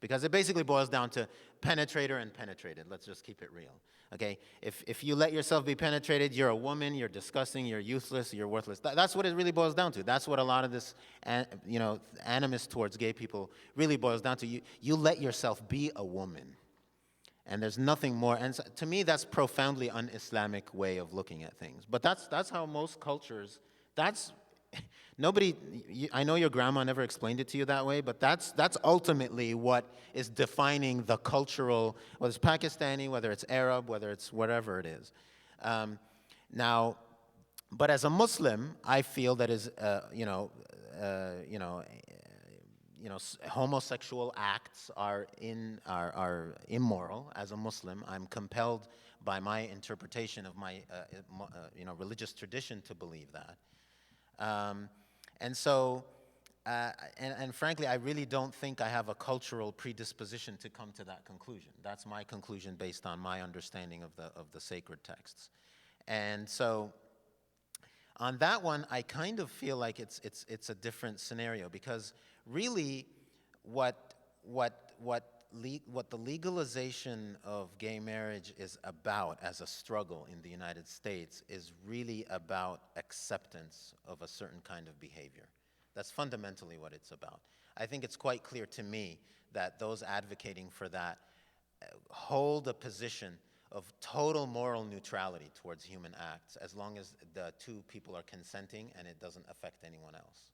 Because it basically boils down to penetrator and penetrated. Let's just keep it real, okay? If you let yourself be penetrated, you're a woman, you're disgusting, you're useless, you're worthless. That's what it really boils down to. That's what a lot of this, animus towards gay people really boils down to. You let yourself be a woman. And there's nothing more, and so, to me, that's profoundly un-Islamic way of looking at things. But that's how most cultures, I know your grandma never explained it to you that way, but that's ultimately what is defining the cultural, whether it's Pakistani, whether it's Arab, whether it's whatever it is. But as a Muslim, I feel that is, homosexual acts are immoral. As a Muslim, I'm compelled by my interpretation of my religious tradition to believe that. And so, and frankly, I really don't think I have a cultural predisposition to come to that conclusion. That's my conclusion based on my understanding of the sacred texts. And so, on that one, I kind of feel like it's a different scenario, because really, what the legalization of gay marriage is about as a struggle in the United States is really about acceptance of a certain kind of behavior. That's fundamentally what it's about. I think it's quite clear to me that those advocating for that hold a position of total moral neutrality towards human acts, as long as the two people are consenting and it doesn't affect anyone else.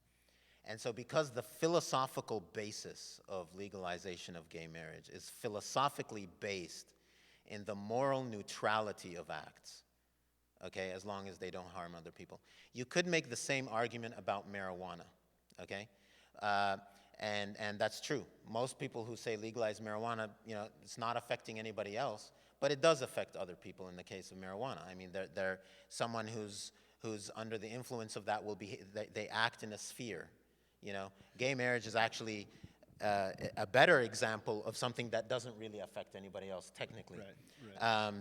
And so because the philosophical basis of legalization of gay marriage is philosophically based in the moral neutrality of acts, okay, as long as they don't harm other people. You could make the same argument about marijuana, okay? And that's true. Most people who say legalize marijuana, it's not affecting anybody else, but it does affect other people in the case of marijuana. I mean, they're someone who's under the influence of that will be, they act in a sphere. Gay marriage is actually a better example of something that doesn't really affect anybody else technically. Right.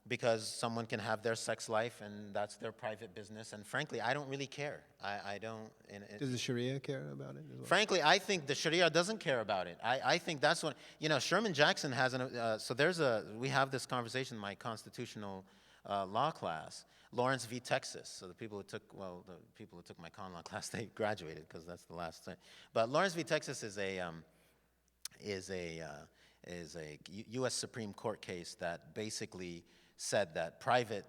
Because someone can have their sex life and that's their private business. And frankly, I don't really care. I don't. Does the Sharia care about it as well? Frankly, I think the Sharia doesn't care about it. I think that's what, Sherman Jackson has we have this conversation in my constitutional law class. Lawrence v. Texas. So the people who took my con law class, they graduated because that's the last thing. But Lawrence v. Texas is a U.S. Supreme Court case that basically said that private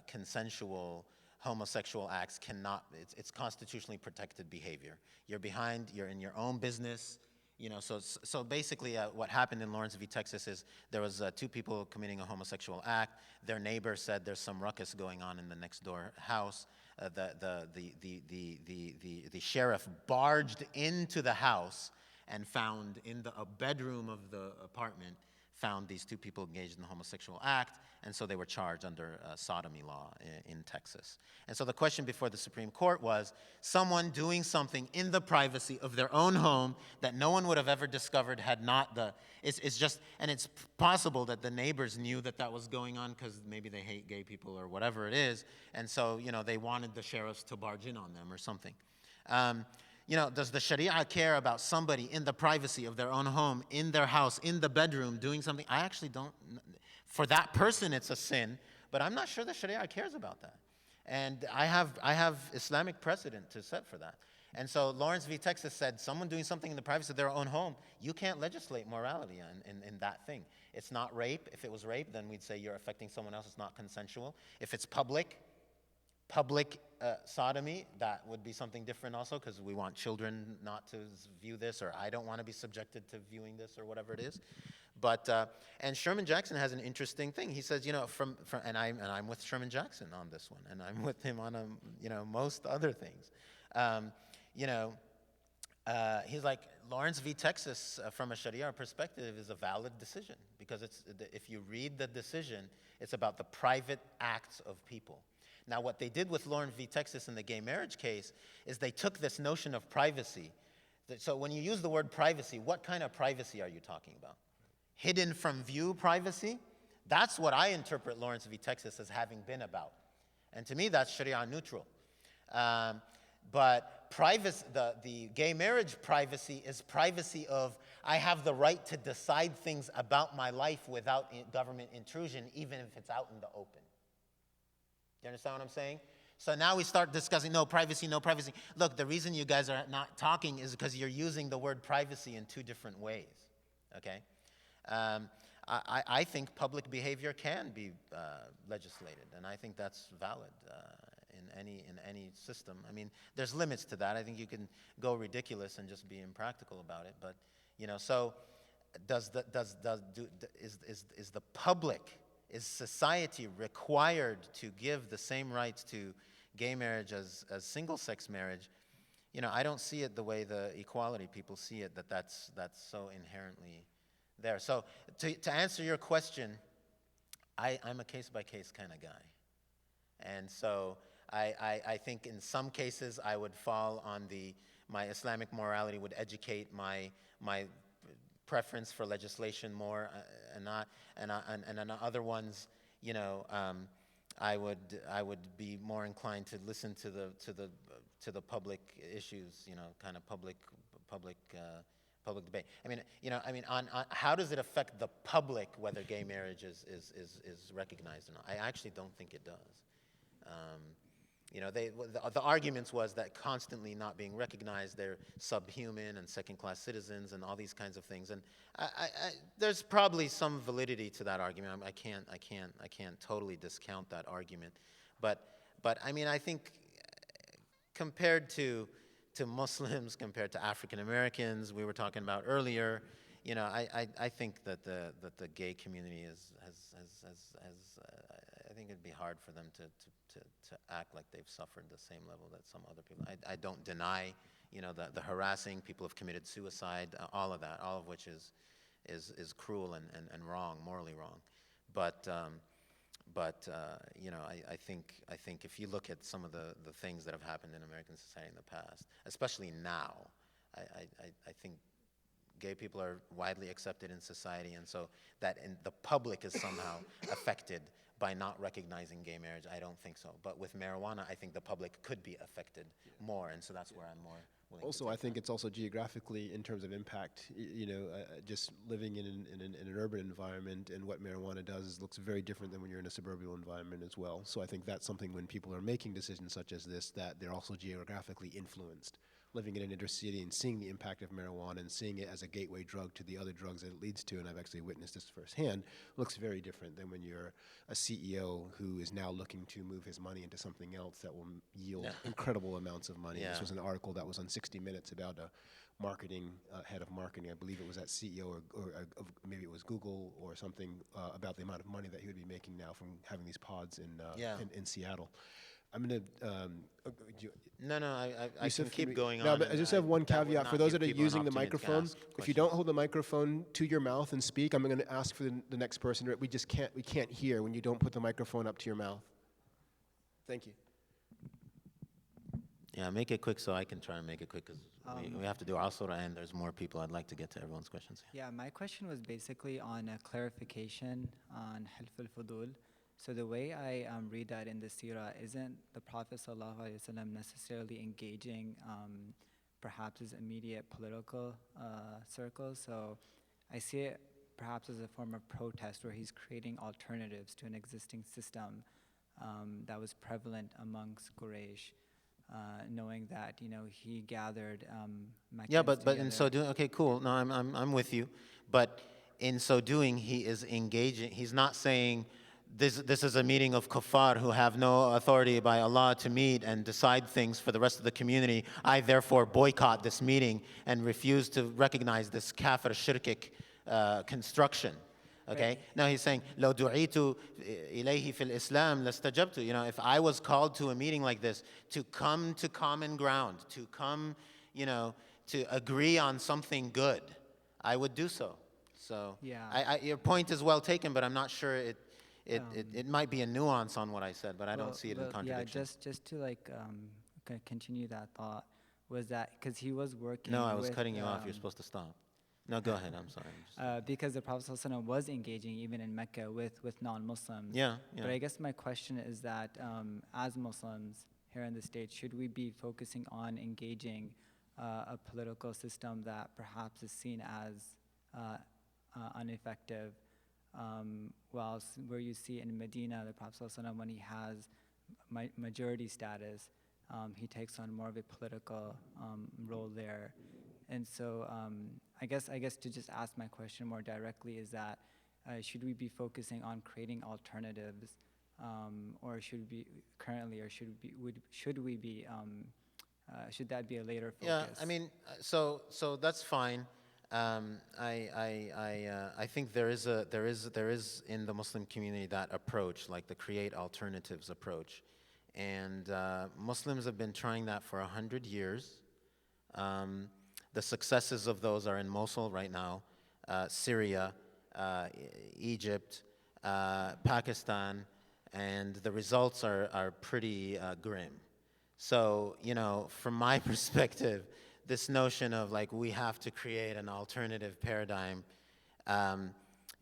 consensual homosexual acts it's constitutionally protected behavior. You're in your own business. So basically what happened in Lawrence v. Texas is there was two people committing a homosexual act. Their neighbor said there's some ruckus going on in the next door house. The sheriff barged into the house and found in a bedroom of the apartment, found these two people engaged in the homosexual act, and so they were charged under sodomy law in Texas. And so the question before the Supreme Court was someone doing something in the privacy of their own home that no one would have ever discovered had not the, it's just, and it's possible that the neighbors knew that that was going on because maybe they hate gay people or whatever it is, and so, you know, they wanted the sheriffs to barge in on them or something. You know, does the Sharia care about somebody in the privacy of their own home, in their house, in the bedroom, doing something? I actually don't. For that person, it's a sin, but I'm not sure the Sharia cares about that. And I have Islamic precedent to set for that. And so Lawrence v. Texas said, someone doing something in the privacy of their own home, you can't legislate morality in that thing. It's not rape. If it was rape, then we'd say you're affecting someone else. It's not consensual. If it's public sodomy, that would be something different also, because we want children not to view this, or I don't want to be subjected to viewing this, or whatever it is. But and Sherman Jackson has an interesting thing. He says, you know, and I'm with Sherman Jackson on this one, and I'm with him on you know, most other things. You know, he's like, Lawrence v. Texas, from a Sharia perspective, is a valid decision, because it's, if you read the decision, it's about the private acts of people. Now, what they did with Lawrence v. Texas in the gay marriage case is they took this notion of privacy. So when you use the word privacy, what kind of privacy are you talking about? Hidden from view privacy? That's what I interpret Lawrence v. Texas as having been about. And to me, that's Sharia neutral. But privacy, the gay marriage privacy is privacy of, I have the right to decide things about my life without government intrusion, even if it's out in the open. You understand what I'm saying? So now we start discussing, no privacy, no privacy. Look, the reason you guys are not talking is because you're using the word privacy in two different ways, okay? I think public behavior can be legislated, and I think that's valid in any system. I mean, there's limits to that. I think you can go ridiculous and just be impractical about it, but, you know, so is the public, is society required to give the same rights to gay marriage as single-sex marriage? You know, I don't see it the way the equality people see it, that's so inherently there. So to answer your question, I'm a case-by-case kind of guy. And so I think in some cases I would fall on my Islamic morality would educate my preference for legislation more, and on other ones, you know, I would be more inclined to listen to the public issues, you know, kind of public debate. I mean, you know, on how does it affect the public whether gay marriage is recognized or not? I actually don't think it does. You know, the arguments was that constantly not being recognized, they're subhuman and second-class citizens and all these kinds of things. And there's probably some validity to that argument. I can't totally discount that argument. But I mean, I think compared to Muslims, compared to African Americans, we were talking about earlier, you know, I think that the gay community I think it'd be hard for them to act like they've suffered the same level that some other people. I don't deny, you know, the harassing, people have committed suicide, all of that, all of which is cruel and wrong, morally wrong. But you know, I think if you look at some of the things that have happened in American society in the past, especially now, I think gay people are widely accepted in society, and so that the public is somehow affected by not recognizing gay marriage. I don't think so. But with marijuana, I think the public could be affected more, and so that's where I'm more willing also, to I think it's also geographically, in terms of impact, you know, just living in an urban environment and what marijuana does looks very different than when you're in a suburban environment as well. So I think that's something when people are making decisions such as this, that they're also geographically influenced. Living in an intercity and seeing the impact of marijuana and seeing it as a gateway drug to the other drugs that it leads to, and I've actually witnessed this firsthand, looks very different than when you're a CEO who is now looking to move his money into something else that will yield incredible amounts of money. Yeah. This was an article that was on 60 Minutes about a marketing, head of marketing, I believe it was at CEO or maybe it was Google or something, about the amount of money that he would be making now from having these pods in Seattle. I'm going to. No, I can Yusuf, keep going no, on. but I just have one that would caveat. not For those give that are people an using the opportunity to microphone, ask if you don't hold the microphone to your mouth and speak, I'm going to ask for the next person. We just can't, we can't hear when you don't put the microphone up to your mouth. Thank you. Yeah, make it quick so I can try and make it quick because we have to do Asura and there's more people. I'd like to get to everyone's questions. Yeah, my question was basically on a clarification on Hilf al-Fudul. So the way I read that in the Sirah, isn't the Prophet ﷺ necessarily engaging perhaps his immediate political circles? So I see it perhaps as a form of protest where he's creating alternatives to an existing system that was prevalent amongst Quraysh, knowing that, you know, he gathered Yeah, but together. in so doing, okay, cool. No, I'm with you. But in so doing, he is engaging. He's not saying, this is a meeting of kuffar who have no authority by Allah to meet and decide things for the rest of the community. I therefore boycott this meeting and refuse to recognize this kafir shirkic construction. Okay? Right. Now he's saying, لو دعيت إليه في الإسلام لاستجبت. You know, if I was called to a meeting like this to come to common ground, to come, you know, to agree on something good, I would do so. So Yeah. your point is well taken, but I'm not sure it might be a nuance on what I said, but I don't see it in contradiction. Yeah, just to like continue that thought, was that because he was working. No, I was with, cutting you off. You're supposed to stop. No, go ahead. I'm sorry. Because the Prophet ﷺ was engaging even in Mecca with non-Muslims. Yeah. But I guess my question is that as Muslims here in the States, should we be focusing on engaging a political system that perhaps is seen as ineffective, whilst where you see in Medina, the Prophet ﷺ, when he has majority status, he takes on more of a political role there. And so I guess to just ask my question more directly is that should we be focusing on creating alternatives, or should we currently, or should we be should that be a later focus? Yeah, I mean, so that's fine. I think there is in the Muslim community that approach, like the create alternatives approach, and Muslims have been trying that for 100 years. The successes of those are in Mosul right now, Syria, Egypt, Pakistan, and the results are pretty grim. So, you know, from my perspective, this notion of like we have to create an alternative paradigm,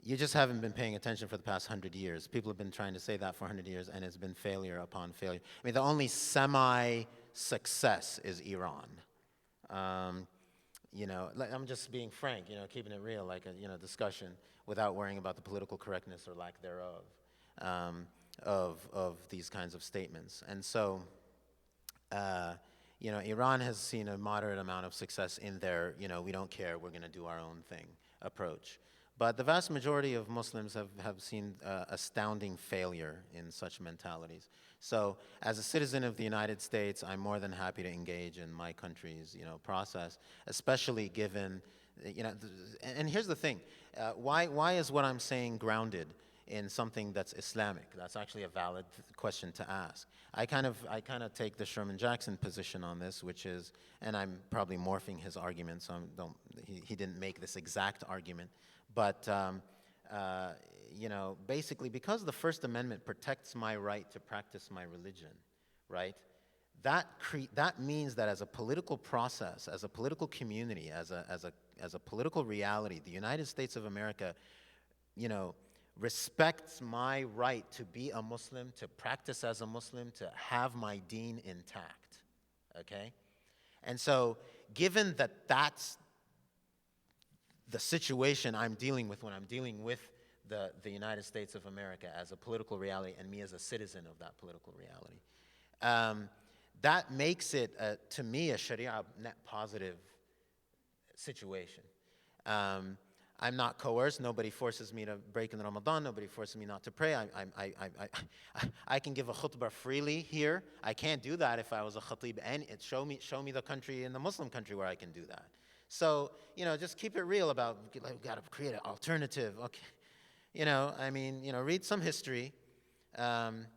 you just haven't been paying attention for the past 100 years. People have been trying to say that for 100 years, and it's been failure upon failure. I mean, the only semi-success is Iran. You know, like, I'm just being frank, you know, keeping it real, like a discussion without worrying about the political correctness or lack thereof of these kinds of statements. And so, you know, Iran has seen a moderate amount of success in their, you know, we don't care, we're going to do our own thing approach. But the vast majority of Muslims have seen astounding failure in such mentalities. So as a citizen of the United States, I'm more than happy to engage in my country's, you know, process, especially given, you know, and here's the thing, why is what I'm saying grounded in something that's Islamic? That's actually a valid question to ask. I kind of take the Sherman Jackson position on this, which is, and I'm probably morphing his argument, so he didn't make this exact argument, but you know, basically because the First Amendment protects my right to practice my religion, right? That means that as a political process, as a political community, as a political reality, the United States of America, you know, respects my right to be a Muslim, to practice as a Muslim, to have my deen intact, okay? And so given that that's the situation I'm dealing with when I'm dealing with the United States of America as a political reality and me as a citizen of that political reality, that makes it, to me, a Sharia net positive situation. I'm not coerced. Nobody forces me to break in Ramadan. Nobody forces me not to pray. I can give a khutbah freely here. I can't do that if I was a khatib. And show me the country in the Muslim country where I can do that. So, you know, just keep it real about, like, we've got to create an alternative. Okay, you know, I mean, you know, read some history. And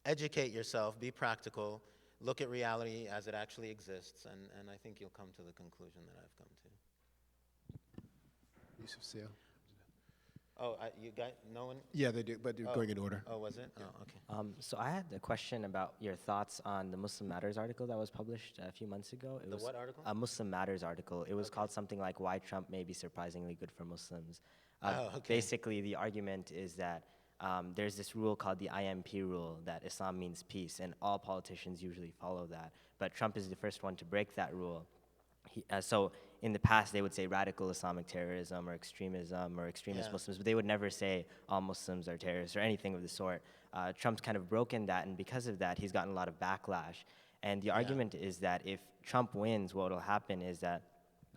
educate yourself, be practical, look at reality as it actually exists, and I think you'll come to the conclusion that I've come to. Yusuf Seal. Oh, you got no one? Yeah, they do, but they're going in order. Oh, was it? Yeah. Oh, okay. So I had a question about your thoughts on the Muslim Matters article that was published a few months ago. It The was what article? A Muslim Matters article. It was called something like "Why Trump May Be Surprisingly Good for Muslims." Basically, the argument is that there's this rule called the IMP rule, that Islam means peace, and all politicians usually follow that. But Trump is the first one to break that rule. So in the past, they would say radical Islamic terrorism or extremist Muslims, but they would never say all Muslims are terrorists or anything of the sort. Trump's kind of broken that, and because of that, he's gotten a lot of backlash. And the argument is that if Trump wins, what will happen is that,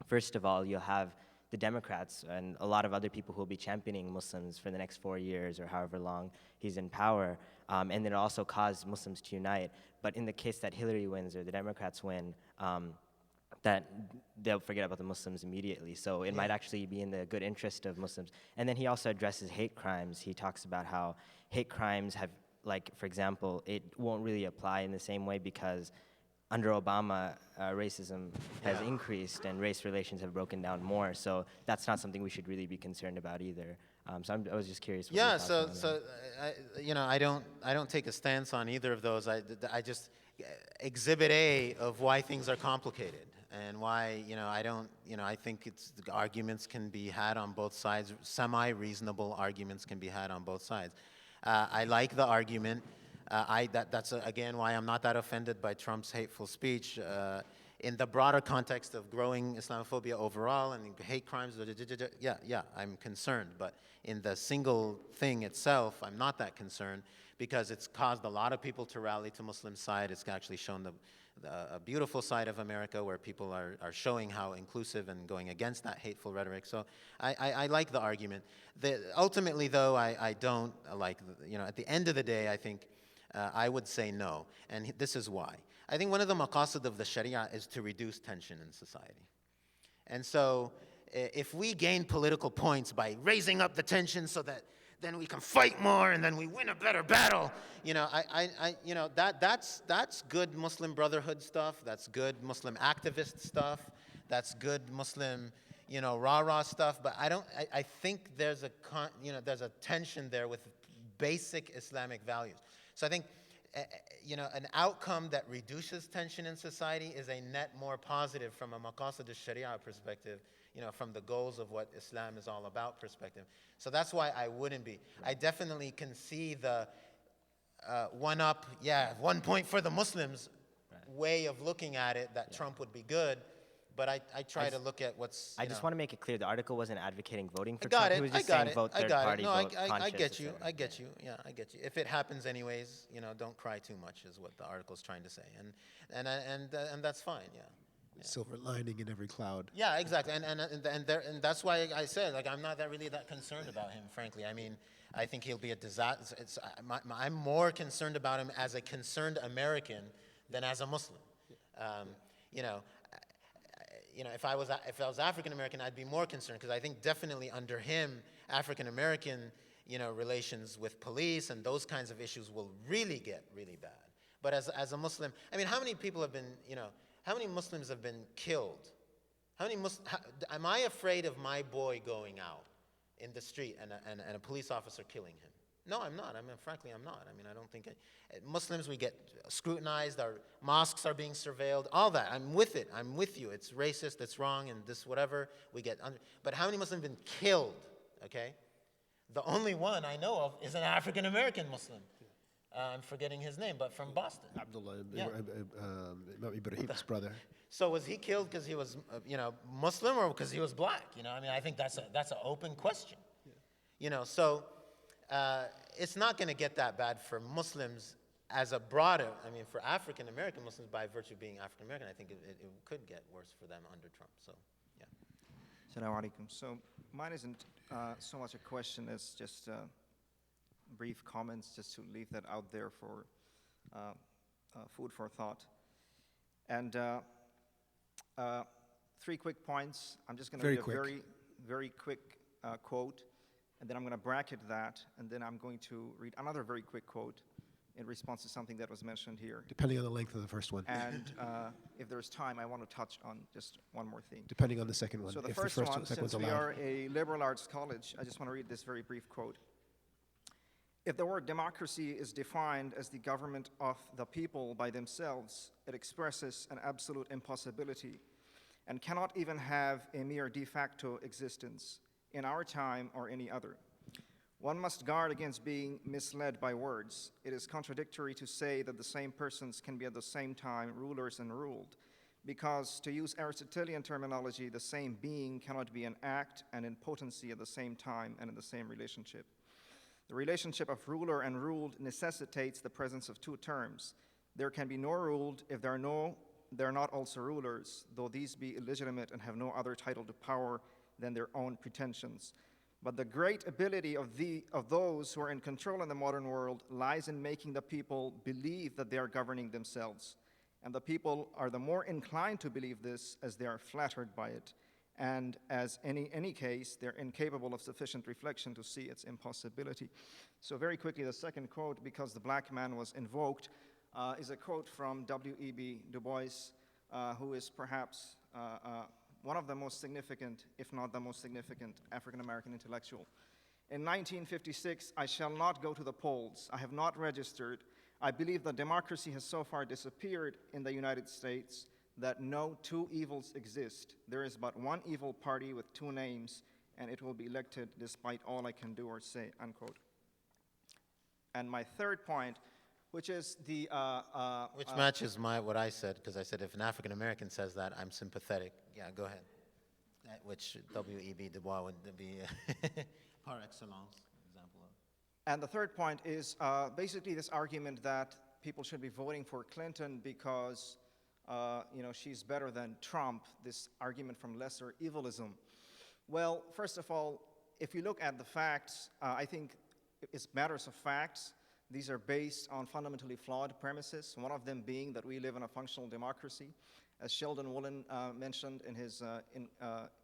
first of all, you'll have the Democrats and a lot of other people who will be championing Muslims for the next 4 years or however long he's in power, and it'll also cause Muslims to unite. But in the case that Hillary wins or the Democrats win, that they'll forget about the Muslims immediately. So it might actually be in the good interest of Muslims. And then he also addresses hate crimes. He talks about how hate crimes have, like, for example, it won't really apply in the same way because under Obama, racism has increased and race relations have broken down more. So that's not something we should really be concerned about either. So I was just curious. What your thoughts are on that. I don't take a stance on either of those. I just exhibit A of why things are complicated and why, I think the arguments can be had on both sides. Semi-reasonable arguments can be had on both sides. I like the argument. That's again why I'm not that offended by Trump's hateful speech. In the broader context of growing Islamophobia overall and hate crimes, I'm concerned. But in the single thing itself, I'm not that concerned because it's caused a lot of people to rally to Muslim side. It's actually shown a beautiful side of America where people are showing how inclusive and going against that hateful rhetoric. So I like the argument. Ultimately, though, I don't like, at the end of the day, I think I would say no. And this is why. I think one of the maqasid of the Sharia is to reduce tension in society. And so if we gain political points by raising up the tension so that then we can fight more and then we win a better battle, that's good Muslim Brotherhood stuff, that's good Muslim activist stuff, that's good Muslim, rah-rah stuff, but I think there's a tension there with basic Islamic values. So I think an outcome that reduces tension in society is a net more positive from a maqasid al-Sharia perspective, from the goals of what Islam is all about perspective. So that's why I wouldn't be. I definitely can see the 1 point for the Muslims way of looking at it, that Trump would be good. But I try to look at what's. I just want to make it clear: the article wasn't advocating voting for Trump. He was just saying vote third party, vote conscious. I get you. I get you. Yeah, I get you. If it happens anyways, don't cry too much, is what the article's trying to say, and that's fine. Yeah. Silver lining in every cloud. Yeah, exactly, and that's why I said, I'm not really that concerned about him, frankly. I mean, I think he'll be a disaster. I'm more concerned about him as a concerned American than as a Muslim. If I was African American, I'd be more concerned because I think definitely under him, African American, relations with police and those kinds of issues will really get really bad. But as a Muslim, I mean, how many people have been, how many Muslims have been killed? Am I afraid of my boy going out in the street and a police officer killing him? No, I'm not. I mean, frankly, I'm not. I mean, I don't think Muslims, we get scrutinized, our mosques are being surveilled, all that. I'm with it. I'm with you. It's racist, it's wrong, and this whatever. But how many Muslims have been killed, okay? The only one I know of is an African-American Muslim. I'm forgetting his name, but from Boston. Abdullah, Ibrahim's brother. So was he killed because he was, Muslim or because he was black? I mean, I think that's an open question. So it's not going to get that bad for Muslims as a broader. I mean, for African American Muslims, by virtue of being African American, I think it could get worse for them under Trump. So, yeah. Assalamu alaikum. So mine isn't so much a question as just brief comments, just to leave that out there for food for thought. And 3 quick points. I'm just going to read a very, very quick quote, and then I'm going to bracket that, and then I'm going to read another very quick quote, in response to something that was mentioned here. Depending on the length of the first one. And if there's time, I want to touch on just one more thing. Depending on the second one. So the if first the one, second since one's we allowed. are a liberal arts college, I just want to read this very brief quote. If the word democracy is defined as the government of the people by themselves, it expresses an absolute impossibility and cannot even have a mere de facto existence in our time or any other. One must guard against being misled by words. It is contradictory to say that the same persons can be at the same time rulers and ruled, because, to use Aristotelian terminology, the same being cannot be an act and in potency at the same time and in the same relationship. The relationship of ruler and ruled necessitates the presence of two terms. There can be no ruled if there are not also rulers, though these be illegitimate and have no other title to power than their own pretensions. But the great ability of those who are in control in the modern world lies in making the people believe that they are governing themselves. And the people are the more inclined to believe this as they are flattered by it. And as any case, they're incapable of sufficient reflection to see its impossibility. So very quickly, the second quote, because the black man was invoked, is a quote from W.E.B. Du Bois, who is perhaps one of the most significant, if not the most significant, African-American intellectual. In 1956, I shall not go to the polls. I have not registered. I believe that democracy has so far disappeared in the United States that no two evils exist. There is but one evil party with two names, and it will be elected despite all I can do or say, unquote. And my third point, which is the... which matches what I said, because I said if an African American says that, I'm sympathetic. Yeah, go ahead. Which W.E.B. Du Bois would be par excellence example of. And the third point is basically this argument that people should be voting for Clinton because she's better than Trump, this argument from lesser evilism. Well, first of all, if you look at the facts, I think it's matters of facts. These are based on fundamentally flawed premises, one of them being that we live in a functional democracy. As Sheldon Woolen mentioned in his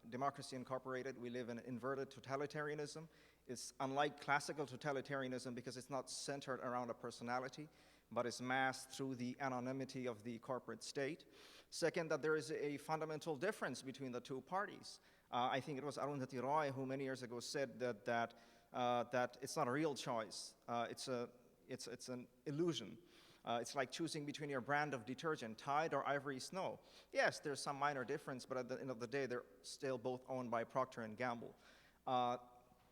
Democracy Incorporated, we live in inverted totalitarianism. It's unlike classical totalitarianism because it's not centered around a personality, but is masked through the anonymity of the corporate state. Second, that there is a fundamental difference between the two parties. I think it was Arundhati Roy who many years ago said that it's not a real choice. It's an illusion. It's like choosing between your brand of detergent, Tide or Ivory Snow. Yes, there's some minor difference, but at the end of the day, they're still both owned by Procter & Gamble.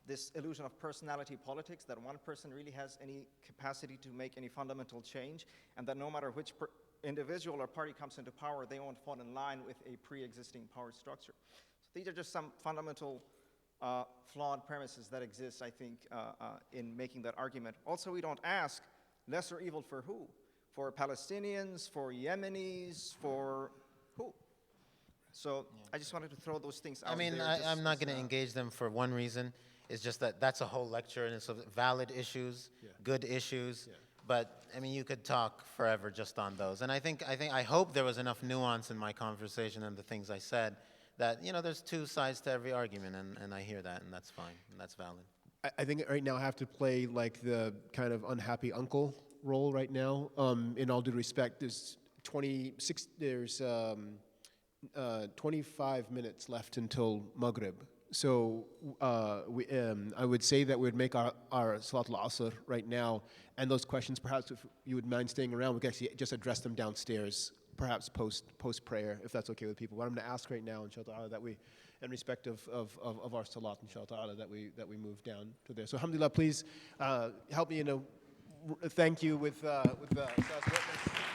This illusion of personality politics, that one person really has any capacity to make any fundamental change, and that no matter which individual or party comes into power, they won't fall in line with a pre-existing power structure. So these are just some fundamental flawed premises that exist, I think, in making that argument. Also, we don't ask lesser evil for who? For Palestinians, for Yemenis, for who? So I just wanted to throw those things out there. I'm not going to engage them for one reason. It's just that's a whole lecture, and it's valid issues, good issues. But I mean, you could talk forever just on those. And I hope there was enough nuance in my conversation and the things I said that there's two sides to every argument, and I hear that, and that's fine, and that's valid. I think right now I have to play like the kind of unhappy uncle role right now. In all due respect, there's 25 minutes left until Maghrib. So I would say that we'd make our Salat al-Asr right now, and those questions, perhaps if you would mind staying around, we could actually just address them downstairs, perhaps post prayer, if that's okay with people. But I'm going to ask right now, inshallah, that we, in respect of our Salat, inshallah, that we move down to there. So alhamdulillah, please help me, thank you with Ustaz witness.